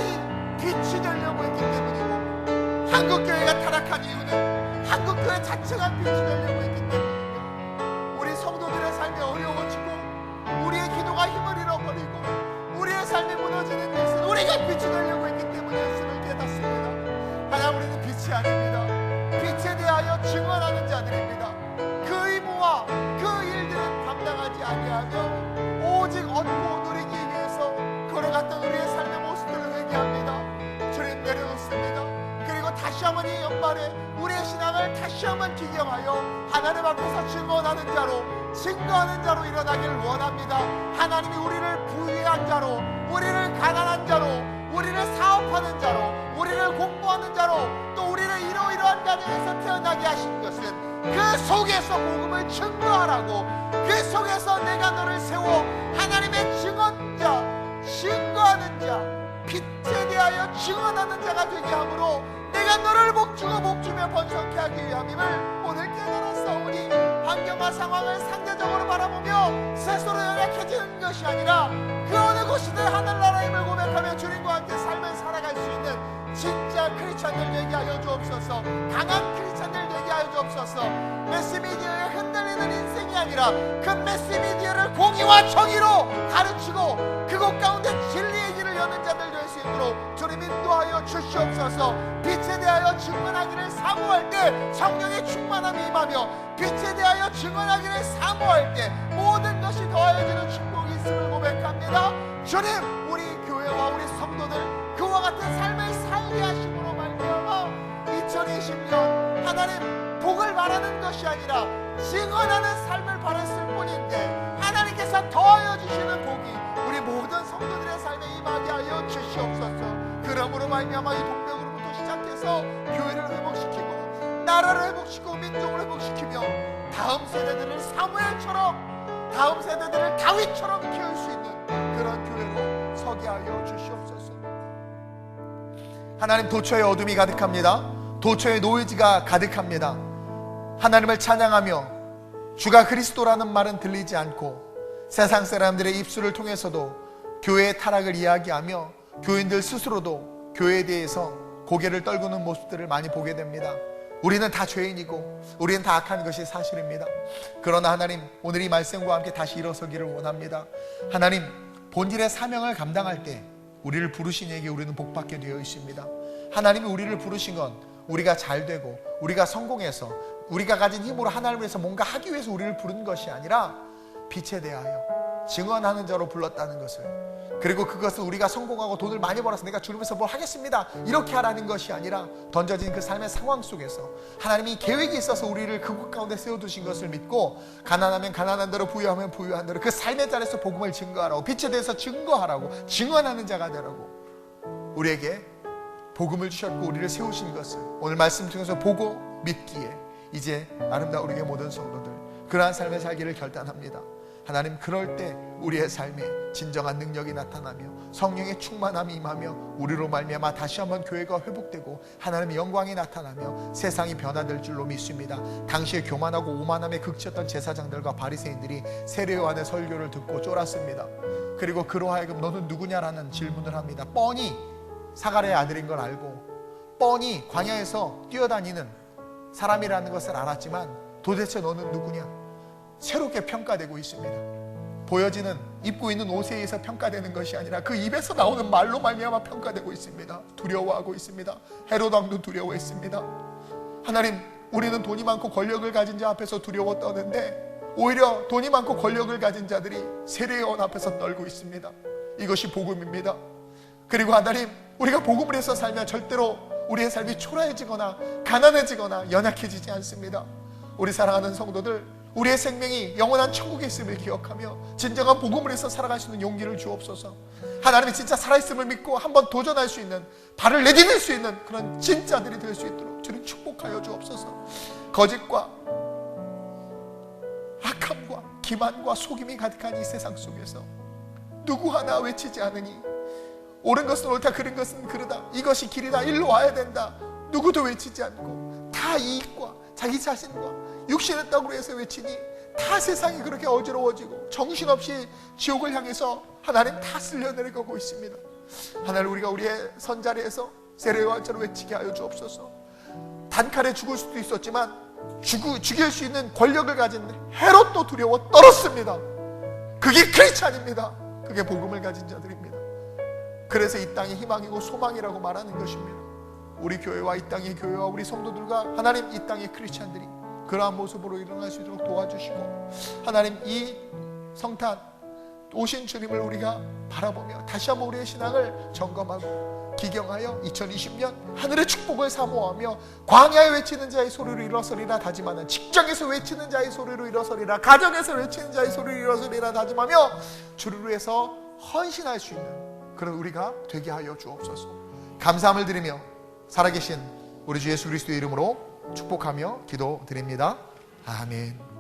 빛이 되려고 했기 때문이고, 한국교회가 타락한 이유는 한국교회 자체가 빛이 되려고 했기 때문이고, 우리 성도들의 삶이 어려워지고 우리의 기도가 힘을 잃어버리고 우리의 삶이 무너지는 것은 우리가 빛이 되려고 했기 때문이었음을 깨닫습니다. 하나님, 우리는 빛이 아닙니다. 빛에 대하여 증언하는 자들입니다. 그 의무와 그 일들은 감당하지 아니하며 오직 얻고 누리기 위해서 걸어갔던 우리의 삶의 모습들을 회개합니다. 주님, 내려놓습니다. 그리고 다시 한번 이 연말에 우리의 신앙을 다시 한번 기경하여 하나님 앞에서 증언하는 자로, 증거하는 자로 일어나기를 원합니다. 하나님이 우리를 부유한 자로, 우리를 가난한 자로, 우리를 사업하는 자로, 우리를 공부하는 자로, 또 우리를 이러이러한 가정에서 태어나게 하신 것은 그 속에서 복음을 증거하라고, 그 속에서 내가 너를 세워 하나님의 증언자, 증거하는 자, 빛에 대하여 증언하는 자가 되게 함으로 내가 너를 복주고 복주며 번성케 하기 위함임을 오늘 깨달았사오니, 환경과 상황을 상대적으로 바라보며 스스로 연약해지는 것이 아니라 그 어느 곳이든 하늘나라임을 고백하며 주님과 함께 삶을 살아갈 수 있는 진짜 크리스찬들 되게 하여 주옵소서. 강한 크리스찬들 되게 하여 주옵소서. 매스미디어에 흔들리는 인생이 아니라 그 매스미디어를 공의와 정의로 가르치고 그곳 가운데 진리의 길을 여는 자들 될 수 있도록 주님 인도하여 주시옵소서. 빛에 대하여 증언하기를 사모할 때 성령의 충만함이 임하며, 빛에 대하여 증언하기를 사모할 때 모든 것이 더하여지는 축복이 있음을 고백합니다. 주님, 우리 교회와 우리 성도들 그와 같은 삶을 살게 하심으로 말미암아 2020년 하나님 복을 바라는 것이 아니라 증언하는 삶을 바랐을 뿐인데, 하나님께서 더하여 주시는 복이 우리 모든 성도들의 삶에 임하게 말미암아 이 동맹으로부터 시작해서 교회를 회복시키고 나라를 회복시키고 민족을 회복시키며 다음 세대들을 사무엘처럼, 다음 세대들을 다윗처럼 키울 수 있는 그런 교회로 서게 하여 주시옵소서. 하나님, 도처에 어둠이 가득합니다. 도처에 노이즈가 가득합니다. 하나님을 찬양하며 주가 그리스도라는 말은 들리지 않고 세상 사람들의 입술을 통해서도 교회의 타락을 이야기하며 교인들 스스로도 교회에 대해서 고개를 떨구는 모습들을 많이 보게 됩니다. 우리는 다 죄인이고 우리는 다 악한 것이 사실입니다. 그러나 하나님, 오늘 이 말씀과 함께 다시 일어서기를 원합니다. 하나님, 본질의 사명을 감당할 때 우리를 부르신 이에게 우리는 복받게 되어 있습니다. 하나님이 우리를 부르신 건 우리가 잘 되고 우리가 성공해서 우리가 가진 힘으로 하나님을 위해서 뭔가 하기 위해서 우리를 부른 것이 아니라 빛에 대하여 증언하는 자로 불렀다는 것을, 그리고 그것은 우리가 성공하고 돈을 많이 벌어서 내가 주를 위해서 뭘 하겠습니다 이렇게 하라는 것이 아니라 던져진 그 삶의 상황 속에서 하나님이 계획이 있어서 우리를 그곳 가운데 세워두신 것을 믿고 가난하면 가난한 대로, 부유하면 부유한 대로 그 삶의 자리에서 복음을 증거하라고, 빛에 대해서 증거하라고, 증언하는 자가 되라고 우리에게 복음을 주셨고 우리를 세우신 것을 오늘 말씀 통해서 보고 믿기에 이제 아름다운 우리의 모든 성도들 그러한 삶을 살기를 결단합니다. 하나님, 그럴 때 우리의 삶에 진정한 능력이 나타나며 성령의 충만함이 임하며 우리로 말미암아 다시 한번 교회가 회복되고 하나님의 영광이 나타나며 세상이 변화될 줄로 믿습니다. 당시에 교만하고 오만함에 극치였던 제사장들과 바리새인들이 세례 요한의 설교를 듣고 쫄았습니다. 그리고 그로 하여금 너는 누구냐라는 질문을 합니다. 뻔히 사가랴의 아들인 걸 알고 뻔히 광야에서 뛰어다니는 사람이라는 것을 알았지만 도대체 너는 누구냐? 새롭게 평가되고 있습니다. 보여지는 입고 있는 옷에 의해서 평가되는 것이 아니라 그 입에서 나오는 말로 말미암아 평가되고 있습니다. 두려워하고 있습니다. 헤롯 왕도 두려워했습니다. 하나님, 우리는 돈이 많고 권력을 가진 자 앞에서 두려워 떠는데 오히려 돈이 많고 권력을 가진 자들이 세례요한 앞에서 떨고 있습니다. 이것이 복음입니다. 그리고 하나님, 우리가 복음을 해서 살면 절대로 우리의 삶이 초라해지거나 가난해지거나 연약해지지 않습니다. 우리 사랑하는 성도들, 우리의 생명이 영원한 천국에 있음을 기억하며 진정한 복음을 해서 살아갈 수 있는 용기를 주옵소서. 하나님이 진짜 살아있음을 믿고 한번 도전할 수 있는, 발을 내디딜 수 있는 그런 진짜들이 될 수 있도록 주님 축복하여 주옵소서. 거짓과 악함과 기만과 속임이 가득한 이 세상 속에서 누구 하나 외치지 않으니 옳은 것은 옳다, 그른 것은 그르다, 이것이 길이다, 일로 와야 된다, 누구도 외치지 않고 다 이익과 자기 자신과 육신의 떡으로 해서 외치니 다 세상이 그렇게 어지러워지고 정신없이 지옥을 향해서 하나님 다 쓸려내려가고 있습니다. 하나님, 우리가 우리의 선자리에서 세례요한처럼 외치게 하여 주옵소서. 단칼에 죽을 수도 있었지만 죽일 수 있는 권력을 가진 헤롯도 두려워 떨었습니다. 그게 크리스찬입니다. 그게 복음을 가진 자들입니다. 그래서 이 땅의 희망이고 소망이라고 말하는 것입니다. 우리 교회와 이 땅의 교회와 우리 성도들과 하나님, 이 땅의 크리스찬들이 그러한 모습으로 일어날 수 있도록 도와주시고, 하나님, 이 성탄 오신 주님을 우리가 바라보며 다시 한번 우리의 신앙을 점검하고 기경하여 2020년 하늘의 축복을 사모하며 광야에 외치는 자의 소리로 일어서리라 다짐하는, 직장에서 외치는 자의 소리로 일어서리라, 가정에서 외치는 자의 소리로 일어서리라 다짐하며 주를 위해서 헌신할 수 있는 그런 우리가 되게 하여 주옵소서. 감사함을 드리며 살아계신 우리 주 예수 그리스도의 이름으로 축복하며 기도드립니다. 아멘.